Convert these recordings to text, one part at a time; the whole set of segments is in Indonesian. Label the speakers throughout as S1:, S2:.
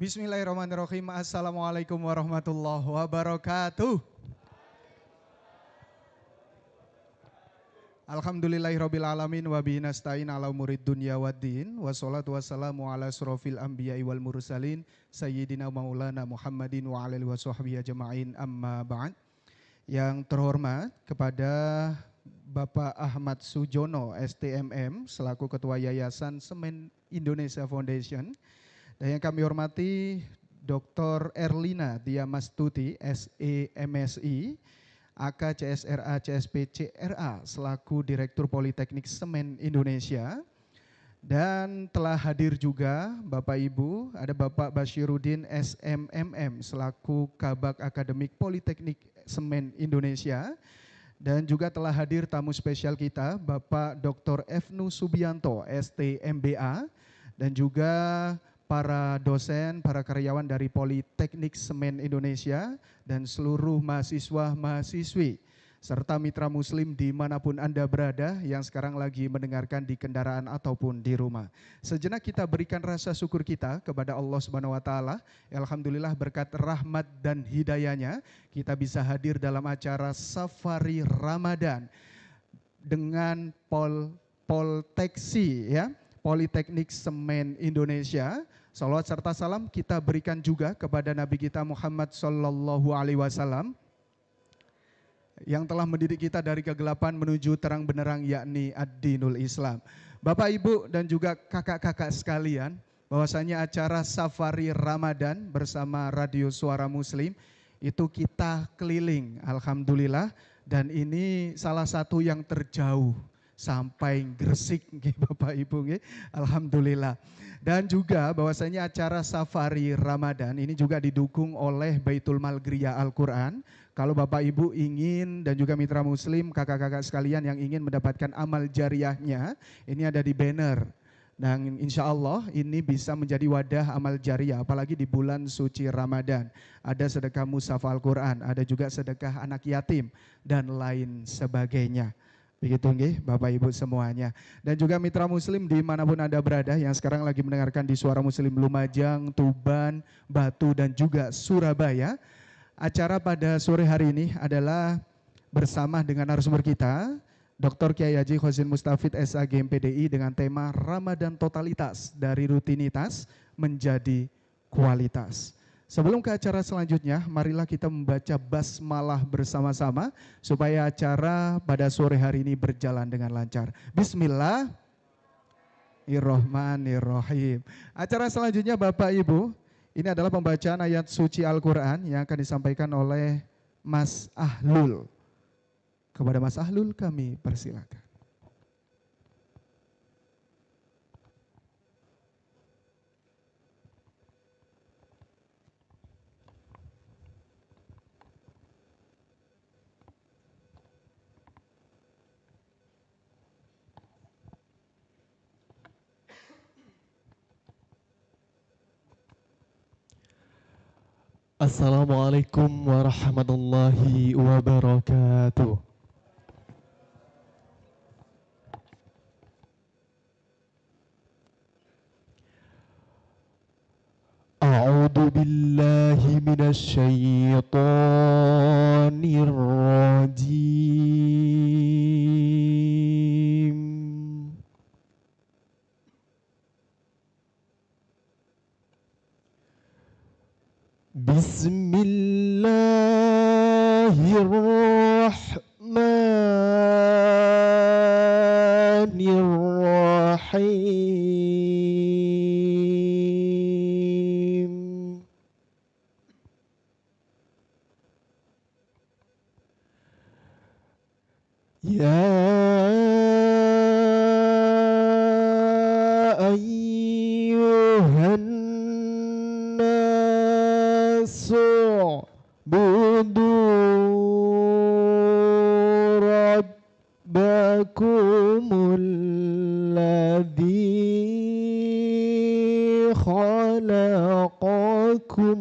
S1: Bismillahirrahmanirrahim. Assalamualaikum warahmatullahi wabarakatuh. Alhamdulillahirabbil alamin wa bihi nasta'in ala umurid dunya waddin. Wassalatu wassalamu ala asrofil anbiya'i wal mursalin sayyidina maulana Muhammadin wa ala alihi washabbihi ajma'in, amma ba'd. Yang terhormat kepada Bapak Ahmad Sujono STMM selaku Ketua Yayasan Semen Indonesia Foundation. Dan yang kami hormati Dr. Erlina Diamastuti SEMSI AK CSRA CSP CRA selaku Direktur Politeknik Semen Indonesia. Dan telah hadir juga Bapak Ibu, ada Bapak Basyiruddin SMMM selaku Kabak Akademik Politeknik Semen Indonesia. Dan juga telah hadir tamu spesial kita Bapak Dr. Efnu Subianto STMBA, dan juga para dosen, para karyawan dari Politeknik Semen Indonesia dan seluruh mahasiswa-mahasiswi serta mitra muslim dimanapun Anda berada yang sekarang lagi mendengarkan di kendaraan ataupun di rumah. Sejenak kita berikan rasa syukur kita kepada Allah Subhanahu wa taala. Alhamdulillah berkat rahmat dan hidayahnya kita bisa hadir dalam acara Safari Ramadan dengan Polteksi ya, Politeknik Semen Indonesia. Salawat serta salam kita berikan juga kepada Nabi kita Muhammad Sallallahu Alaihi Wasallam yang telah mendidik kita dari kegelapan menuju terang benderang, yakni ad-dinul Islam. Bapak, Ibu, dan juga kakak-kakak sekalian, bahwasanya acara Safari Ramadan bersama Radio Suara Muslim itu kita keliling, alhamdulillah, dan ini salah satu yang terjauh sampai Gresik, Bapak Ibu, alhamdulillah. Dan juga bahwasanya acara Safari Ramadan ini juga didukung oleh Baitul Mal Griya Al-Quran. Kalau Bapak Ibu ingin dan juga mitra muslim, kakak-kakak sekalian yang ingin mendapatkan amal jariahnya, ini ada di banner. Dan insya Allah ini bisa menjadi wadah amal jariah, apalagi di bulan suci Ramadan. Ada sedekah mushaf Al-Quran, ada juga sedekah anak yatim, dan lain sebagainya. Begitu nggih Bapak Ibu semuanya. Dan juga mitra muslim dimanapun Anda berada yang sekarang lagi mendengarkan di Suara Muslim Lumajang, Tuban, Batu, dan juga Surabaya. Acara pada sore hari ini adalah bersama dengan narasumber kita, Dr. Kiai Haji Khosin Mustafid SAG MPDI dengan tema Ramadan Totalitas dari Rutinitas Menjadi Kualitas. Sebelum ke acara selanjutnya, marilah kita membaca basmalah bersama-sama supaya acara pada sore hari ini berjalan dengan lancar. Bismillahirrahmanirrahim. Acara selanjutnya Bapak Ibu, ini adalah pembacaan ayat suci Al-Quran yang akan disampaikan oleh Mas Ahlul. Kepada Mas Ahlul kami persilakan.
S2: Assalamualaikum warahmatullahi wabarakatuh. A'udzu billahi minasy syaithanir rajim. Bismillahirrahmanirrahim. Ya ayyuhan nasu budu rabbakumul ladzi khalaqakum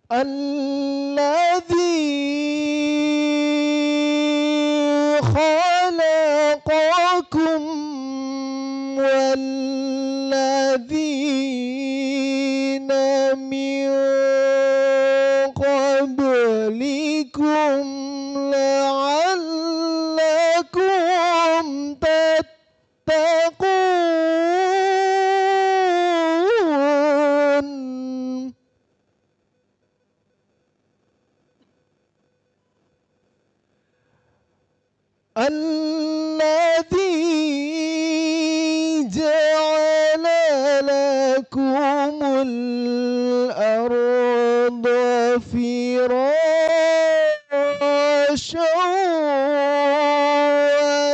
S2: الذي خلق الذي جعل لكم الأرض فراشا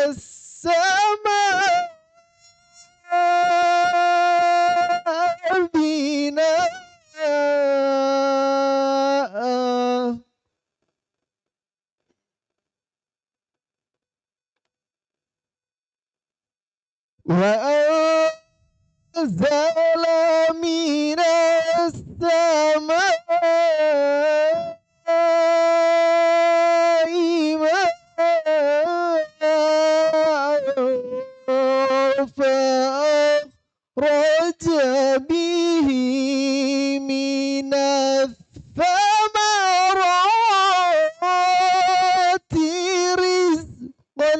S2: والسماء بناء وأنزل من السماء ماء فأخرج به من الثمرات رزقا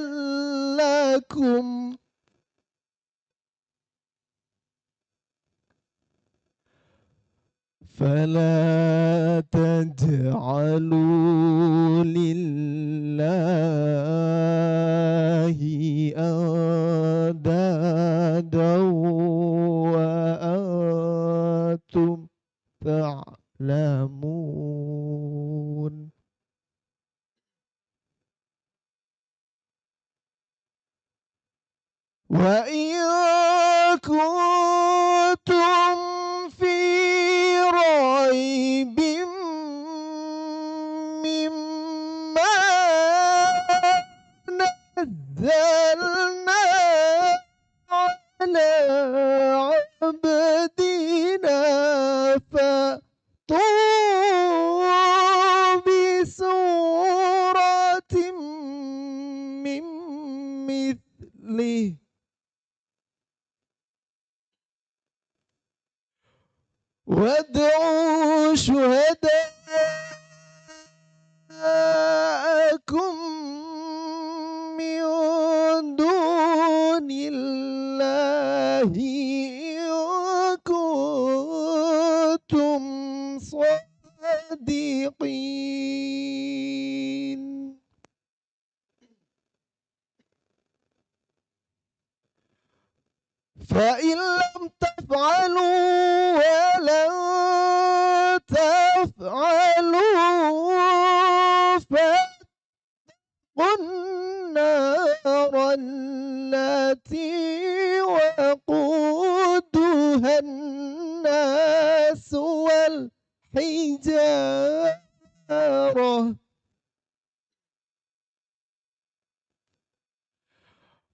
S2: لكم فلا تجعلوا لله أندادا وأنتم تعلمون وإن كنتم في ريب مما نزلنا على عبدنا فأتوا بسورة من مثله وادعوا شهداءكم من دون الله إن كنتم صادقين فإن لم تفعلوا ولن تفعلوا فاتقوا النار التي وقودها الناس والحجارة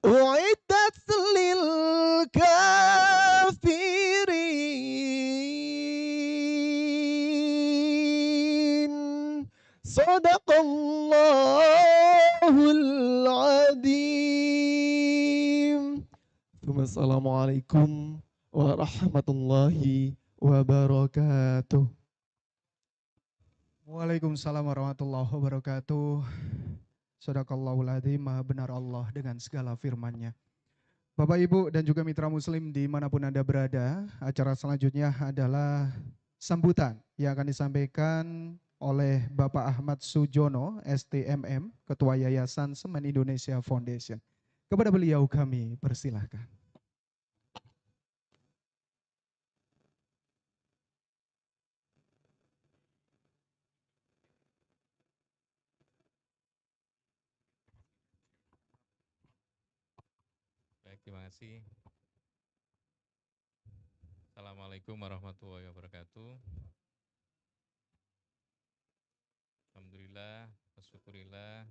S2: أعدت للكافرين صدق الله العظيم ثم السلام عليكم ورحمة الله wabarakatuh.
S1: Waalaikumsalam warahmatullahi wabarakatuh. Shadaqallahul adzim, maha benar Allah dengan segala firman-Nya. Bapak, Ibu, dan juga mitra muslim dimanapun Anda berada, acara selanjutnya adalah sambutan yang akan disampaikan oleh Bapak Ahmad Sujono, STMM, Ketua Yayasan Semen Indonesia Foundation. Kepada beliau kami persilahkan.
S3: Baik, terima kasih. Assalamualaikum warahmatullahi wabarakatuh. Alhamdulillah, wasyukurillah,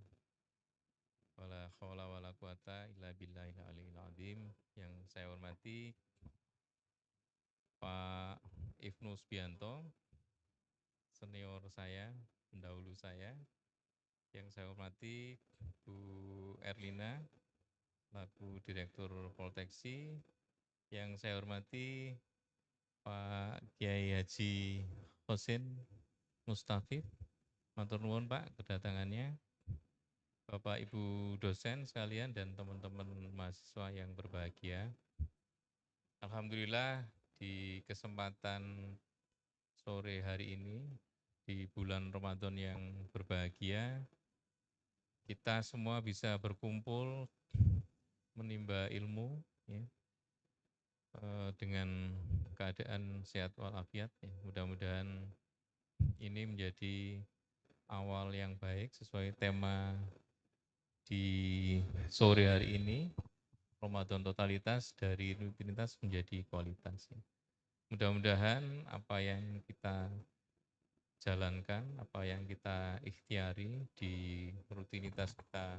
S3: wala khawla wala quwata illa billahil aliyil azim. Yang saya hormati Pak Ibnu Subianto, senior saya, pendahulu saya. Yang saya hormati Bu Erlina, laku Direktur Polteksi. Yang saya hormati Pak Kiai Haji Husin Mustafid, matur nuwun Pak kedatangannya. Bapak Ibu dosen sekalian dan teman-teman mahasiswa yang berbahagia. Alhamdulillah di kesempatan sore hari ini di bulan Ramadan yang berbahagia, kita semua bisa berkumpul menimba ilmu ya, dengan keadaan sehat walafiat ya. Mudah-mudahan ini menjadi awal yang baik sesuai tema di sore hari ini, Ramadan totalitas dari rutinitas menjadi kualitas. Mudah-mudahan apa yang kita jalankan, apa yang kita ikhtiari di rutinitas kita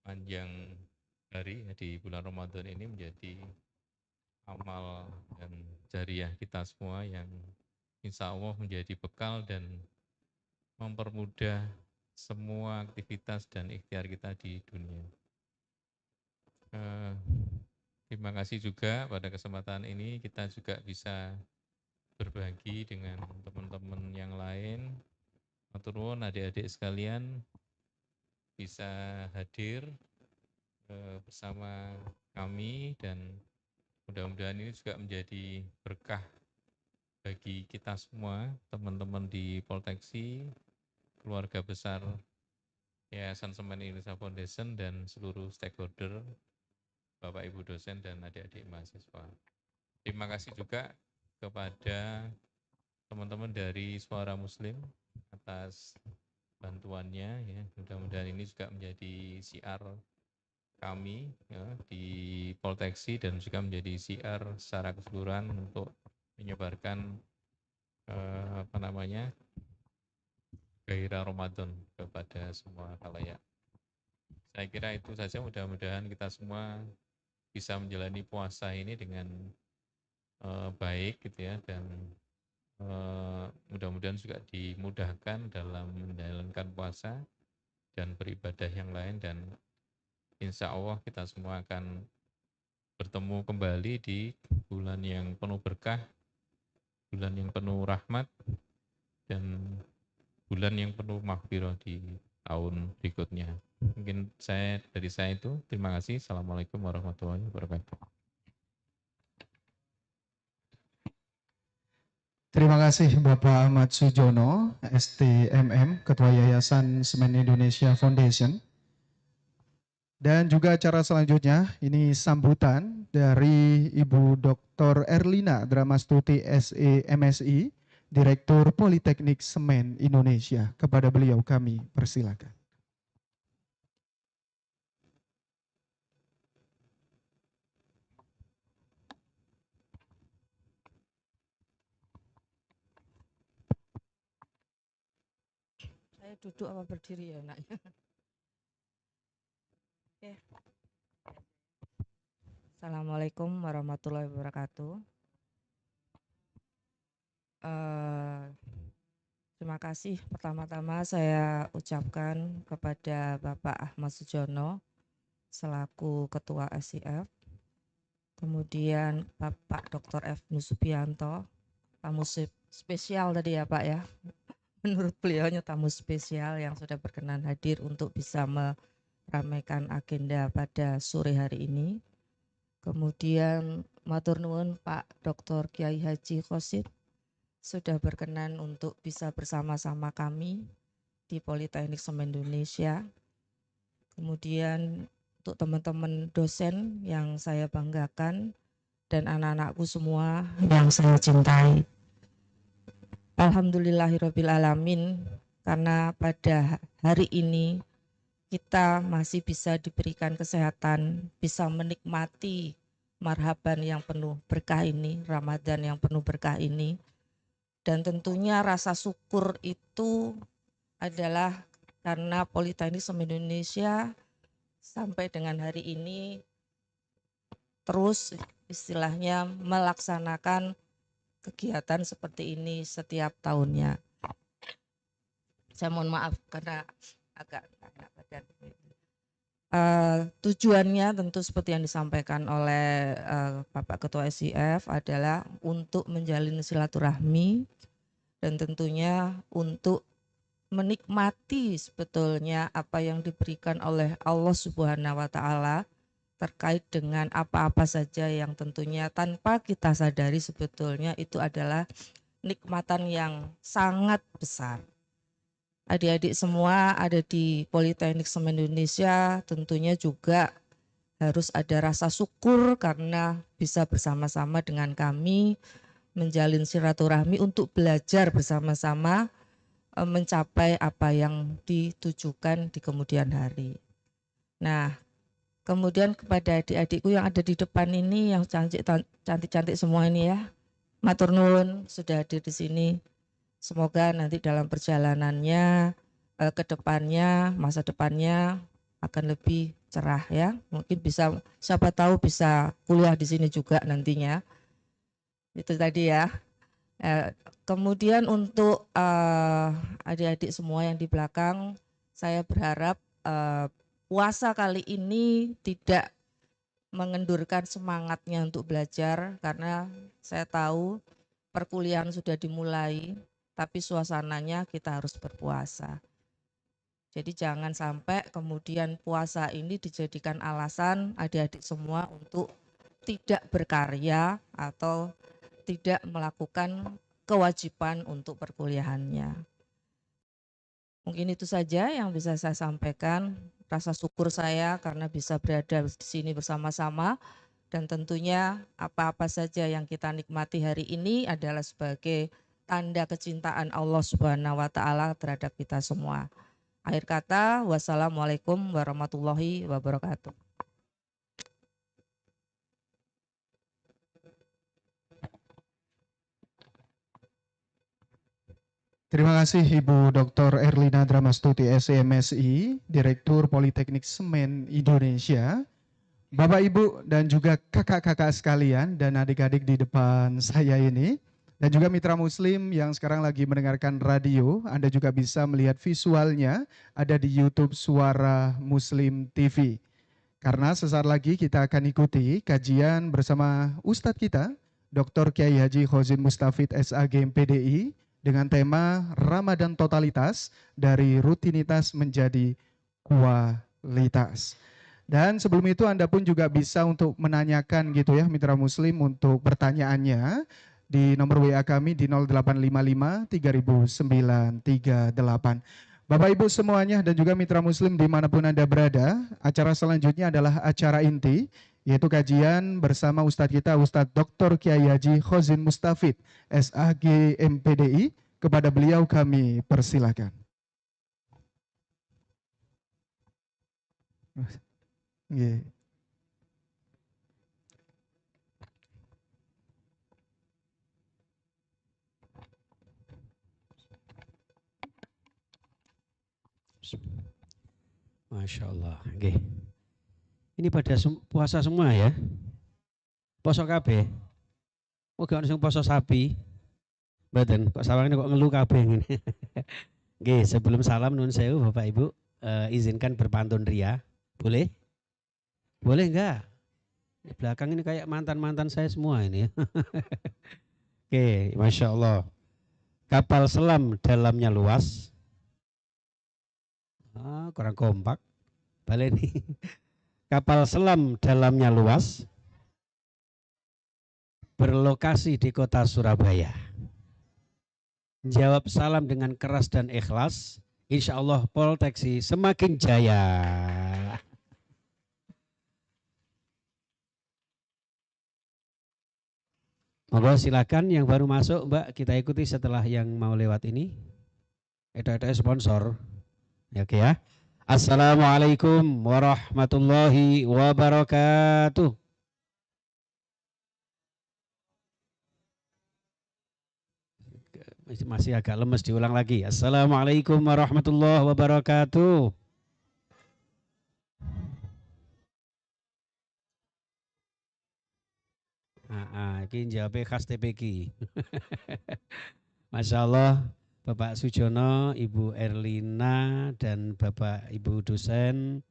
S3: panjang hari di bulan Ramadan ini menjadi amal dan jariah kita semua yang insya Allah menjadi bekal dan mempermudah semua aktivitas dan ikhtiar kita di dunia. Terima kasih juga pada kesempatan ini kita juga bisa berbagi dengan teman-teman yang lain. Matur nuwun adik-adik sekalian bisa hadir bersama kami dan mudah-mudahan ini juga menjadi berkah bagi kita semua, teman-teman di Polteksi, keluarga besar Yayasan Semen Indonesia Foundation dan seluruh stakeholder, Bapak Ibu dosen dan adik-adik mahasiswa. Terima kasih juga kepada teman-teman dari Suara Muslim atas bantuannya ya. Mudah-mudahan ini juga menjadi siar kami ya, di Polteksi dan juga menjadi siar secara keseluruhan untuk menyebarkan gairah Ramadan kepada semua khalayak. Saya kira itu saja, mudah-mudahan kita semua bisa menjalani puasa ini dengan baik gitu ya, dan mudah-mudahan juga dimudahkan dalam menjalankan puasa dan beribadah yang lain, dan insya Allah kita semua akan bertemu kembali di bulan yang penuh berkah, bulan yang penuh rahmat, dan bulan yang penuh maghfirah di tahun berikutnya. Mungkin dari saya itu. Terima kasih. Assalamualaikum warahmatullahi wabarakatuh.
S1: Terima kasih Bapak Ahmad Sujono, STMM, Ketua Yayasan Semen Indonesia Foundation. Dan juga acara selanjutnya, ini sambutan dari Ibu Dr. Erlina Dramastuti SE MSI, Direktur Politeknik Semen Indonesia. Kepada beliau kami persilakan.
S4: Saya duduk apa berdiri ya nak? Oke. Assalamualaikum warahmatullahi wabarakatuh. Terima kasih pertama-tama saya ucapkan kepada Bapak Ahmad Sujono selaku Ketua SIF, kemudian Bapak Dr. F. Nusubianto, tamu spesial tadi ya Pak ya. Menurut beliaunya tamu spesial yang sudah berkenan hadir untuk bisa meramaikan agenda pada sore hari ini. Kemudian matur nuwun Pak Dr. Kiai Haji Khosyif sudah berkenan untuk bisa bersama-sama kami di Politeknik Semen Indonesia. Kemudian untuk teman-teman dosen yang saya banggakan dan anak-anakku semua yang saya cintai. Alhamdulillahirabbil alamin, karena pada hari ini kita masih bisa diberikan kesehatan, bisa menikmati marhaban yang penuh berkah ini, Ramadan yang penuh berkah ini. Dan tentunya rasa syukur itu adalah karena Politeknik Semen Indonesia sampai dengan hari ini terus istilahnya melaksanakan kegiatan seperti ini setiap tahunnya. Saya mohon maaf karena agak badan. Tujuannya tentu seperti yang disampaikan oleh Bapak Ketua SIF adalah untuk menjalin silaturahmi dan tentunya untuk menikmati sebetulnya apa yang diberikan oleh Allah Subhanahu wa Ta'ala terkait dengan apa-apa saja yang tentunya tanpa kita sadari sebetulnya itu adalah nikmatan yang sangat besar. adik-adik semua ada di Politeknik Semen Indonesia tentunya juga harus ada rasa syukur karena bisa bersama-sama dengan kami menjalin silaturahmi untuk belajar bersama-sama mencapai apa yang ditujukan di kemudian hari. Nah, kemudian kepada adik-adikku yang ada di depan ini yang cantik-cantik semua ini ya, matur nuwun sudah hadir di sini. Semoga nanti dalam perjalanannya ke depannya, masa depannya akan lebih cerah ya. Mungkin bisa, siapa tahu bisa kuliah di sini juga nantinya. Itu tadi ya. Kemudian untuk adik-adik semua yang di belakang, saya berharap puasa kali ini tidak mengendurkan semangatnya untuk belajar karena saya tahu perkuliahan sudah dimulai, tapi suasananya kita harus berpuasa. Jadi jangan sampai kemudian puasa ini dijadikan alasan adik-adik semua untuk tidak berkarya atau tidak melakukan kewajiban untuk perkuliahannya. Mungkin itu saja yang bisa saya sampaikan. Rasa syukur saya karena bisa berada di sini bersama-sama dan tentunya apa-apa saja yang kita nikmati hari ini adalah sebagai tanda kecintaan Allah Subhanahu wa taala terhadap kita semua. Akhir kata, wassalamualaikum warahmatullahi wabarakatuh.
S1: Terima kasih Ibu Dr. Erlina Dramastuti SMSI, Direktur Politeknik Semen Indonesia. Bapak Ibu dan juga kakak-kakak sekalian dan adik-adik di depan saya ini, dan juga mitra muslim yang sekarang lagi mendengarkan radio, Anda juga bisa melihat visualnya ada di YouTube Suara Muslim TV. Karena sesaat lagi kita akan ikuti kajian bersama Ustadz kita, Dr. Kiai Haji Khozin Mustafid SAG MPDI, dengan tema Ramadan Totalitas dari Rutinitas Menjadi Kualitas. Dan sebelum itu Anda pun juga bisa untuk menanyakan gitu ya mitra muslim untuk pertanyaannya di nomor WA kami di 0855 3938. Bapak Ibu semuanya dan juga mitra muslim dimanapun Anda berada, acara selanjutnya adalah acara inti, yaitu kajian bersama Ustadz kita, Ustadz Dr. Kiai Haji Khozin Mustafid, SAG MPDI. Kepada beliau kami persilakan. Yeah.
S5: Masya Allah. Okay. Ini pada puasa semua ya? Poso kabeh? Oh gak ada poso sapi? Badan, kok sawangnya kok ngeluh kabeh ini. Oke, sebelum salam nun sewu Bapak Ibu, izinkan berpantun ria. Boleh? Boleh enggak? Di belakang ini kayak mantan-mantan saya semua ini. Oke, Masya Allah. Kapal selam dalamnya luas. Kurang kompak. Balik nih. Kapal selam dalamnya luas. Berlokasi di kota Surabaya. Jawab salam dengan keras dan ikhlas. Insya Allah Polteksi semakin jaya. Monggo silakan yang baru masuk Mbak, kita ikuti setelah yang mau lewat ini. Ada sponsor. Ya, oke ya. Assalamualaikum warahmatullahi wabarakatuh. Masih agak lemes, diulang lagi. Assalamualaikum warahmatullahi wabarakatuh. Ini jawabnya khas TPQ. Masya Allah, Bapak Sujono, Ibu Erlina, dan Bapak Ibu dosen.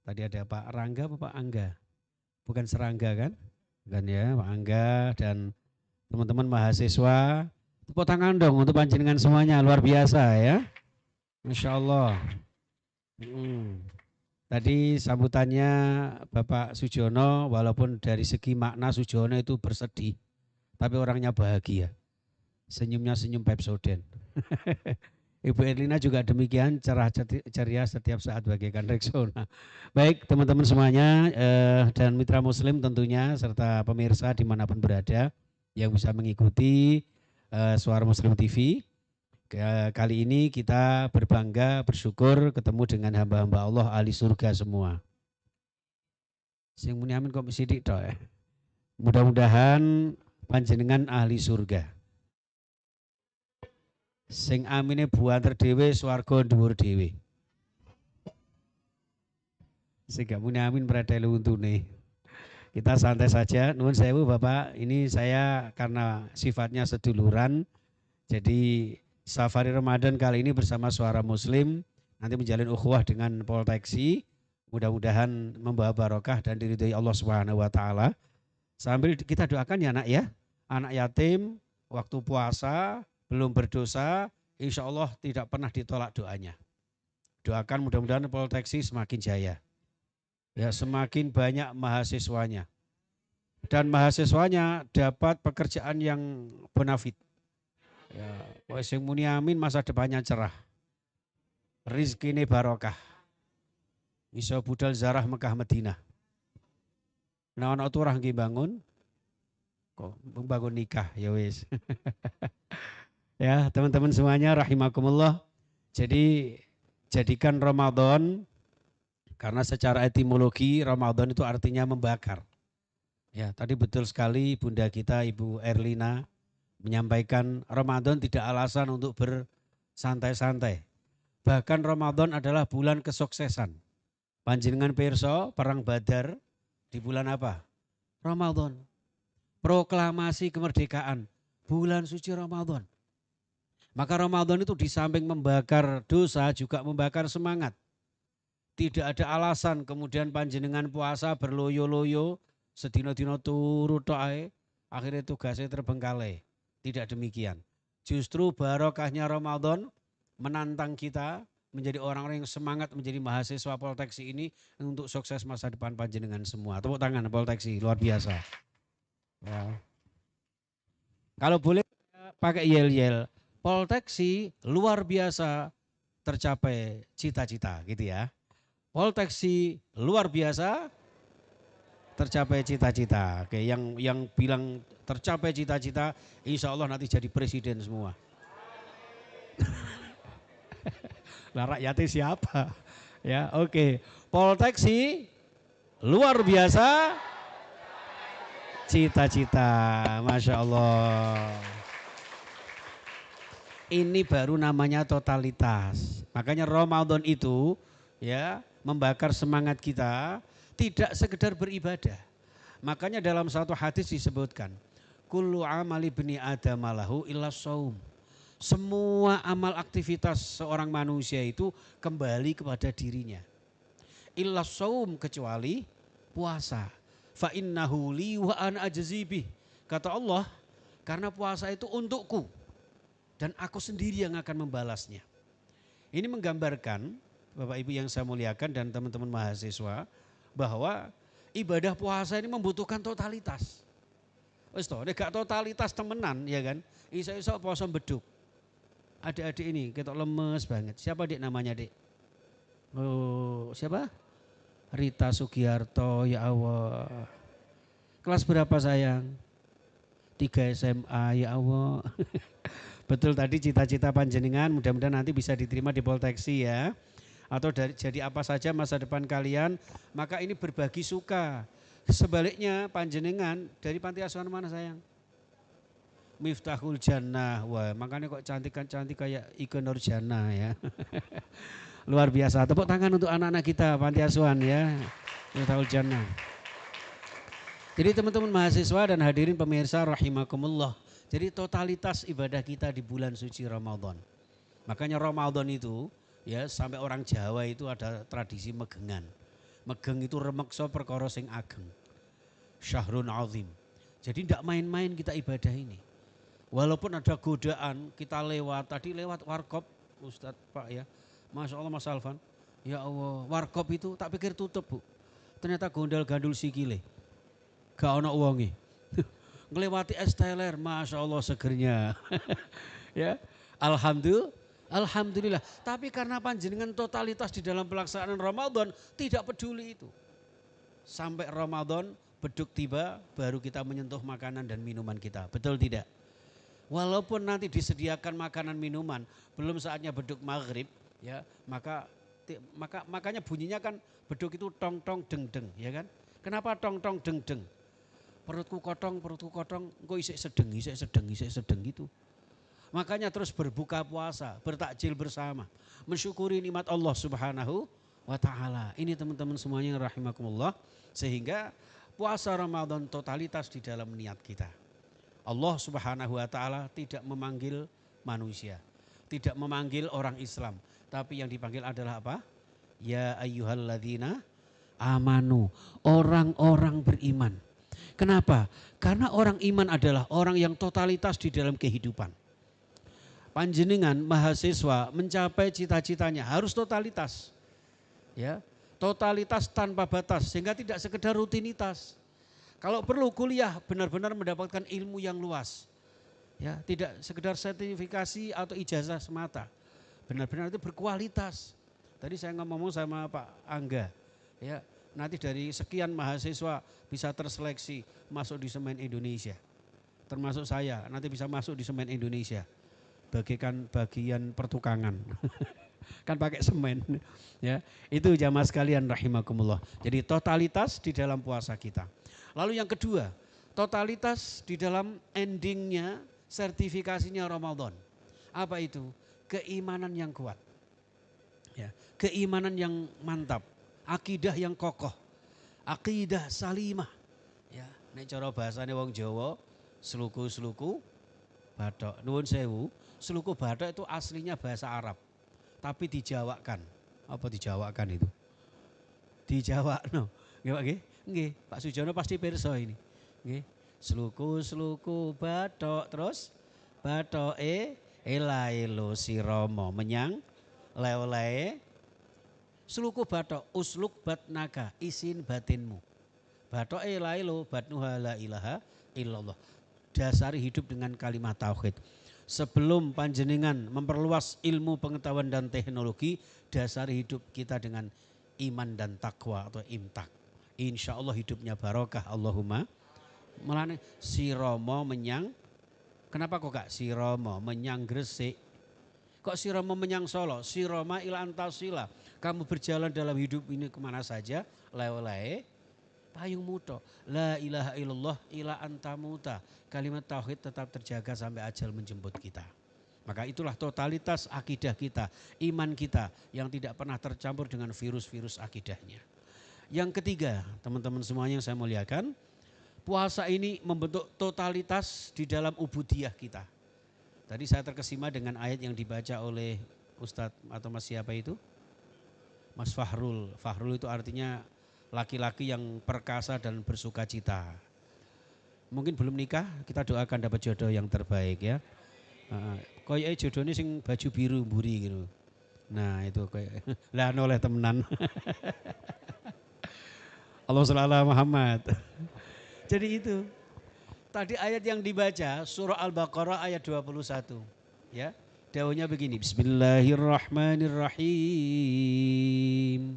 S5: Tadi ada Pak Rangga, Pak Angga. Bukan Serangga kan? Bukan ya, Pak Angga dan teman-teman mahasiswa. Tepuk tangan dong untuk panjenengan semuanya, luar biasa ya. Masya Allah. Tadi sambutannya Bapak Sujono, walaupun dari segi makna Sujono itu bersedih, tapi orangnya bahagia. Senyumnya senyum Pepsodent. Ibu Erlina juga demikian, cerah ceria setiap saat bagaikan Rexona. Baik teman-teman semuanya dan mitra muslim tentunya serta pemirsa dimanapun berada yang bisa mengikuti Suara Muslim TV. Kali ini kita berbangga, bersyukur ketemu dengan hamba-hamba Allah ahli surga semua. Sing muni amin kok sidik toh ya. Mudah-mudahan panjenengan ahli surga. Sing amine buanter dhewe swarga dhuwur dhewe. Sing gak muni amin pradelu untune. Kita santai saja. Nuwun sewu Bapak, ini saya karena sifatnya seduluran. Jadi safari Ramadan kali ini bersama Suara Muslim nanti menjalin ukhuwah dengan Polteksi. Mudah-mudahan membawa barokah dan diridhoi Allah Subhanahu wa taala. Sambil kita doakan ya Nak ya. Anak yatim waktu puasa belum berdosa, insya Allah tidak pernah ditolak doanya. Doakan mudah-mudahan Polteksi semakin jaya. Ya, semakin banyak mahasiswanya. Dan mahasiswanya dapat pekerjaan yang bonafit. Ya, sing muni amin masa depannya cerah. Rizkine barokah. Iso budal zarah Mekah Madinah. Nah ana turah nggih bangun. Kok bangun nikah ya wis. Ya, teman-teman semuanya rahimakumullah. Jadi jadikan Ramadan, karena secara etimologi Ramadan itu artinya membakar. Ya, tadi betul sekali Bunda kita Ibu Erlina menyampaikan Ramadan tidak alasan untuk bersantai-santai. Bahkan Ramadan adalah bulan kesuksesan. Panjenengan pirsa perang Badar di bulan apa? Ramadan. Proklamasi kemerdekaan bulan suci Ramadan. Maka Ramadan itu di samping membakar dosa juga membakar semangat. Tidak ada alasan kemudian panjenengan puasa berloyo-loyo, sedino-dino turu tok ae, akhirnya tugasnya terbengkalai. Tidak demikian. Justru barokahnya Ramadan menantang kita menjadi orang-orang yang semangat menjadi mahasiswa Polteksi ini untuk sukses masa depan panjenengan semua. Tepuk tangan Polteksi, luar biasa. Ya. Kalau boleh pakai yel-yel. Polteksi luar biasa tercapai cita-cita gitu ya. Polteksi luar biasa tercapai cita-cita. Oke, yang bilang tercapai cita-cita, insya Allah nanti jadi presiden semua. Lah rakyatnya siapa? Ya, oke. Polteksi luar biasa cita-cita, masya Allah. Ini baru namanya totalitas. Makanya Ramadan itu ya membakar semangat kita, tidak sekedar beribadah. Makanya dalam satu hadis disebutkan, kullu amali ibni adam lahu illa shaum. Semua amal aktivitas seorang manusia itu kembali kepada dirinya. Illa shaum, kecuali puasa. Fa innahu li wa ana ajzibih. Kata Allah, karena puasa itu untukku. Dan aku sendiri yang akan membalasnya. Ini menggambarkan, Bapak Ibu yang saya muliakan dan teman-teman mahasiswa, bahwa ibadah puasa ini membutuhkan totalitas. Wes toh, nek gak totalitas temenan ya kan, iso-iso puasa beduk. Adik-adik ini ketok lemes banget. Siapa Dik namanya Dik? Oh, siapa? Rita Sugiarto, ya Allah. Kelas berapa sayang? 3 SMA, ya Allah. Betul tadi cita-cita panjenengan, mudah-mudahan nanti bisa diterima di Polteksi ya. Atau jadi apa saja masa depan kalian, maka ini berbagi suka. Sebaliknya panjenengan dari panti asuhan mana sayang? Miftahul Jannah. Wah, makanya kok cantik kayak Ike Nurjana ya. Luar biasa. Tepuk tangan untuk anak-anak kita panti asuhan ya. Miftahul Jannah. Jadi teman-teman mahasiswa dan hadirin pemirsa rahimakumullah. Jadi totalitas ibadah kita di bulan suci Ramadan. Makanya Ramadan itu ya sampai orang Jawa itu ada tradisi megengan. Megeng itu remekso perkara sing ageng. Syahrun azim. Jadi tidak main-main kita ibadah ini. Walaupun ada godaan kita lewat, tadi lewat warkop Ustadz Pak ya. Masya Allah Mas Alvan. Ya Allah, warkop itu tak pikir tutup Bu. Ternyata gondal-gandul sikile. Gak ono wonge. Ngelewati es teler, Masya Allah segernya. Ya, Alhamdulillah. Tapi karena panjenengan totalitas di dalam pelaksanaan Ramadan tidak peduli itu. Sampai Ramadan beduk tiba baru kita menyentuh makanan dan minuman kita. Betul tidak? Walaupun nanti disediakan makanan minuman, belum saatnya beduk maghrib, ya makanya bunyinya kan beduk itu tong tong deng deng, ya kan? Kenapa tong tong deng deng? Perutku kotong, kok isek sedeng gitu. Makanya terus berbuka puasa, bertakjil bersama, mensyukuri nikmat Allah Subhanahu wa taala. Ini teman-teman semuanya yang rahimakumullah, sehingga puasa Ramadan totalitas di dalam niat kita. Allah Subhanahu wa taala tidak memanggil manusia, tidak memanggil orang Islam, tapi yang dipanggil adalah apa? Ya ayyuhalladzina amanu, orang-orang beriman. Kenapa? Karena orang iman adalah orang yang totalitas di dalam kehidupan. Panjenengan mahasiswa mencapai cita-citanya harus totalitas. Ya, totalitas tanpa batas sehingga tidak sekedar rutinitas. Kalau perlu kuliah benar-benar mendapatkan ilmu yang luas. Ya, tidak sekedar sertifikasi atau ijazah semata. Benar-benar itu berkualitas. Tadi saya ngomong sama Pak Angga, ya, nanti dari sekian mahasiswa bisa terseleksi masuk di Semen Indonesia. Termasuk saya, nanti bisa masuk di Semen Indonesia. Bagian pertukangan. Kan pakai semen. Ya, itu jamaah sekalian rahimakumullah. Jadi totalitas di dalam puasa kita. Lalu yang kedua, totalitas di dalam endingnya sertifikasinya Ramadan. Apa itu? Keimanan yang kuat. Ya, keimanan yang mantap, akidah yang kokoh, akidah salimah. Ya, nek cara bahasane wong Jawa, sluku-sluku bathok. Nuwun sewu, sluku bathok itu aslinya bahasa Arab. Tapi dijawakan. Apa dijawakan itu? Dijawakno. Nggih Pak nggih? Nggih, Pak Sujono pasti pirsa ini. Nggih. Sluku-sluku bathok terus bathoke elaelo sirama menyang lew-lewe. Sluku bathok usluk batnaka, isin batinmu. Bathoke elaelo batnuha la ilaha illallah. Dasari hidup dengan kalimat tauhid. Sebelum panjenengan memperluas ilmu pengetahuan dan teknologi, dasari hidup kita dengan iman dan takwa atau imtak. Insya Allah hidupnya barokah. Allahumma. Mulane siromo menyang. Kenapa kok Kak siromo menyang Gresik? Kok siromo menyang Solo? Siroma ila antasila. Kamu berjalan dalam hidup ini kemana saja? Lewe-lewe payung muto. La ilaha illallah ila antamuta. Kalimat tauhid tetap terjaga sampai ajal menjemput kita. Maka itulah totalitas akidah kita, iman kita yang tidak pernah tercampur dengan virus-virus akidahnya. Yang ketiga, teman-teman semuanya yang saya muliakan, puasa ini membentuk totalitas di dalam ubudiyah kita. Tadi saya terkesima dengan ayat yang dibaca oleh Ustadz atau Mas siapa itu? Mas Fahrul. Fahrul itu artinya laki-laki yang perkasa dan bersuka cita. Mungkin belum nikah, kita doakan dapat jodoh yang terbaik ya. Koyok jodohnya sing baju biru mburi gitu. Nah itu kayak lah oleh temenan. Allah sallallahu Muhammad. Jadi itu. Tadi ayat yang dibaca surah Al-Baqarah ayat 21. Ya. Dawuhnya begini, Bismillahirrahmanirrahim.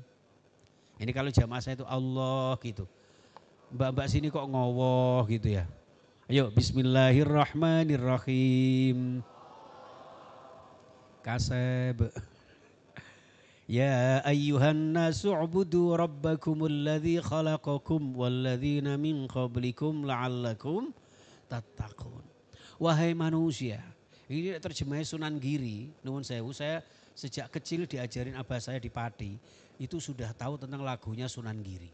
S5: Ini kalau jamaah saya itu Allah gitu. Mbak-mbak sini kok ngowoh gitu ya. Ayo Bismillahirrahmanirrahim. Kaseb. Ya ayyuhan nasu ubudu rabbakumul ladzi khalaqakum walladzina min qablikum la'allakum tattaqun. Wahai manusia, ini terjemahnya Sunan Giri, nuwun sewu, saya sejak kecil diajarin abah saya di Pati, itu sudah tahu tentang lagunya Sunan Giri.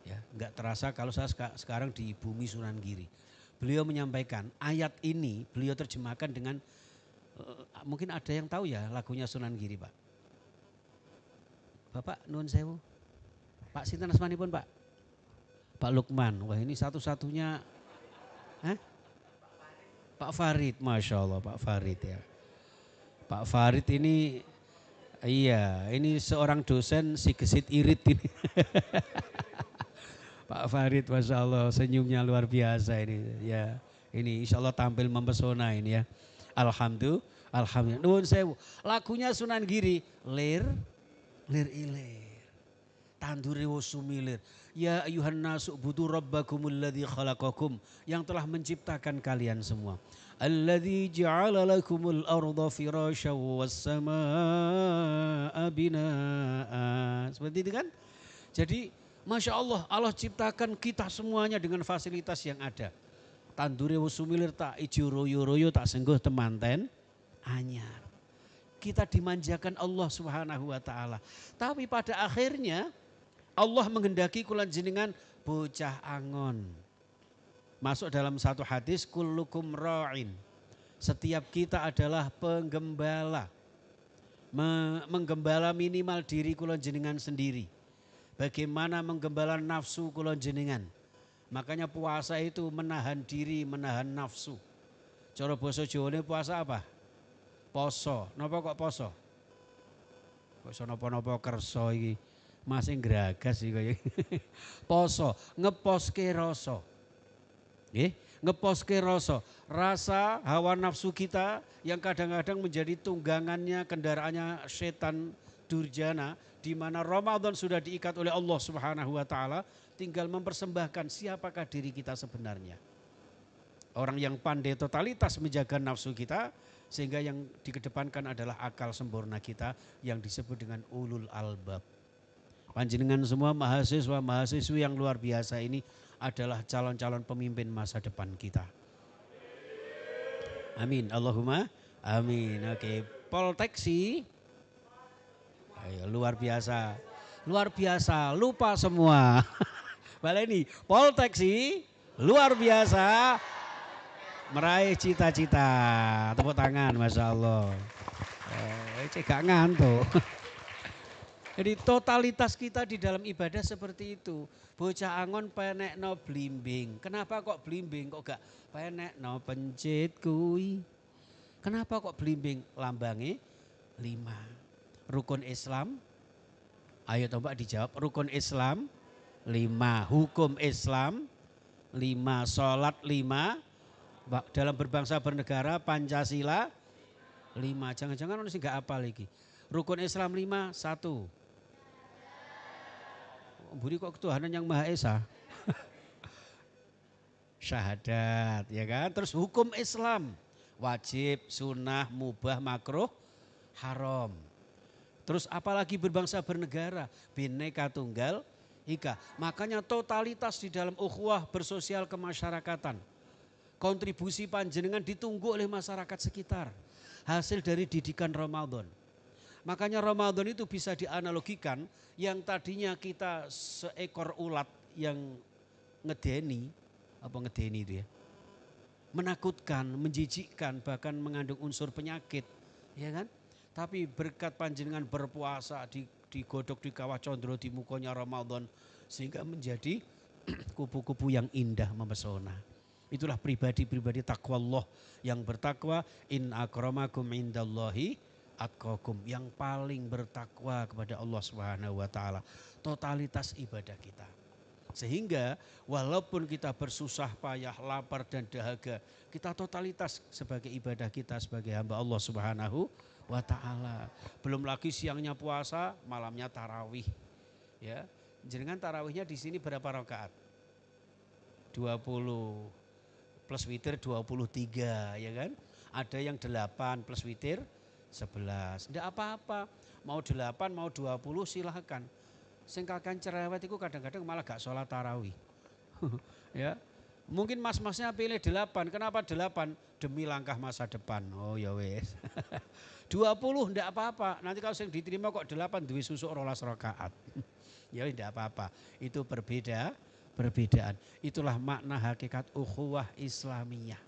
S5: Ya, enggak terasa kalau saya sekarang di bumi Sunan Giri. Beliau menyampaikan ayat ini beliau terjemahkan dengan mungkin ada yang tahu ya lagunya Sunan Giri, Pak. Bapak nuwun sewu. Pak sinten asmanipun, Pak? Pak Lukman. Wah, ini satu-satunya Pak Farid, Masya Allah Pak Farid ya. Pak Farid ini, iya ini seorang dosen si gesit irit ini. Pak Farid Masya Allah senyumnya luar biasa ini ya. Ini insya Allah tampil mempesona ini ya. Alhamdulillah. Nuwun sewu. Lagunya Sunan Giri, lir ilir. Tandure sumilir. Ya ayuhan nasu budu rabbakumul ladzi khalaqakum, yang telah menciptakan kalian semua. Alladzi ja'ala lakumul arda firasyan was samaa binaa. Seperti itu kan? Jadi Masya Allah, Allah ciptakan kita semuanya dengan fasilitas yang ada. Tandure sumilir tak ijo royo-royo tak sengguh temanten anyar. Kita dimanjakan Allah Subhanahu wa taala. Tapi pada akhirnya Allah menghendaki kula jenengan bocah angon. Masuk dalam satu hadis, kullukum ra'in. Setiap kita adalah penggembala. Menggembala minimal diri kula jenengan sendiri. Bagaimana menggembala nafsu kula jenengan. Makanya puasa itu menahan diri, menahan nafsu. Cara basa Jawane puasa apa? Poso. Napa kok poso? Kok iso napa-napa kersa iki? Masih gragas iki kaya. Poso, ngeposke rasa. Nggih, ngeposke rasa. Rasa hawa nafsu kita yang kadang-kadang menjadi tunggangannya, kendaraannya setan durjana, di mana Ramadan sudah diikat oleh Allah Subhanahu wa taala, tinggal mempersembahkan siapakah diri kita sebenarnya. Orang yang pandai totalitas menjaga nafsu kita, sehingga yang dikedepankan adalah akal sempurna kita yang disebut dengan ulul albab. Panjenengan semua mahasiswa-mahasiswi yang luar biasa ini adalah calon-calon pemimpin masa depan kita. Amin. Allahumma amin. Oke, Polteksi. Ayo, luar biasa. Luar biasa, lupa semua. Baleni, Polteksi luar biasa meraih cita-cita. Tepuk tangan, Masya Allah. Cek gak ngantuk. Jadi totalitas kita di dalam ibadah seperti itu. Bocah angon penekno blimbing. Kenapa kok blimbing? Kok gak penekno pencit kui? Kenapa kok blimbing? Lambange 5. Rukun Islam. Ayo coba dijawab. Rukun Islam 5. Hukum Islam 5. Sholat 5. Dalam berbangsa bernegara Pancasila 5. Jangan-jangan orang sih gak apal lagi. Rukun Islam 5. 1. Budi kok ketuhanan yang Maha Esa. Syahadat, ya kan? Terus hukum Islam, wajib, sunnah, mubah, makruh, haram. Terus apalagi berbangsa bernegara, Bhinneka Tunggal Ika. Makanya totalitas di dalam ukhuwah bersosial kemasyarakatan. Kontribusi panjenengan ditunggu oleh masyarakat sekitar. Hasil dari didikan Ramadan. Makanya Ramadan itu bisa dianalogikan yang tadinya kita seekor ulat yang ngedeni, apa ngedeni itu ya, menakutkan, menjijikkan, bahkan mengandung unsur penyakit, ya kan? Tapi berkat panjenengan berpuasa, digodok di kawah condro di mukanya Ramadan, sehingga menjadi kupu-kupu yang indah mempesona. Itulah pribadi-pribadi takwa Allah yang bertakwa. In akramakum indallahi atqakum, yang paling bertakwa kepada Allah Subhanahu wa taala. Totalitas ibadah kita. Sehingga walaupun kita bersusah payah, lapar dan dahaga, kita totalitas sebagai ibadah kita sebagai hamba Allah Subhanahu wa taala. Belum lagi siangnya puasa, malamnya tarawih. Ya. Jenengan tarawihnya di sini berapa rakaat? 20 plus witir 23, ya kan? Ada yang 8 plus witir 11. Tidak apa-apa. Mau 8, mau 20 silahkan. Sing kakan cerewet itu kadang-kadang malah gak sholat tarawih. Ya. Mungkin mas-masnya pilih 8. Kenapa 8? Demi langkah masa depan. Oh ya wes. 20 tidak apa-apa. Nanti kalau sing diterima kok 8 duwe susuk 12 rakaat. Ya tidak apa-apa. Itu perbedaan. Itulah makna hakikat ukhuwah Islamiyah.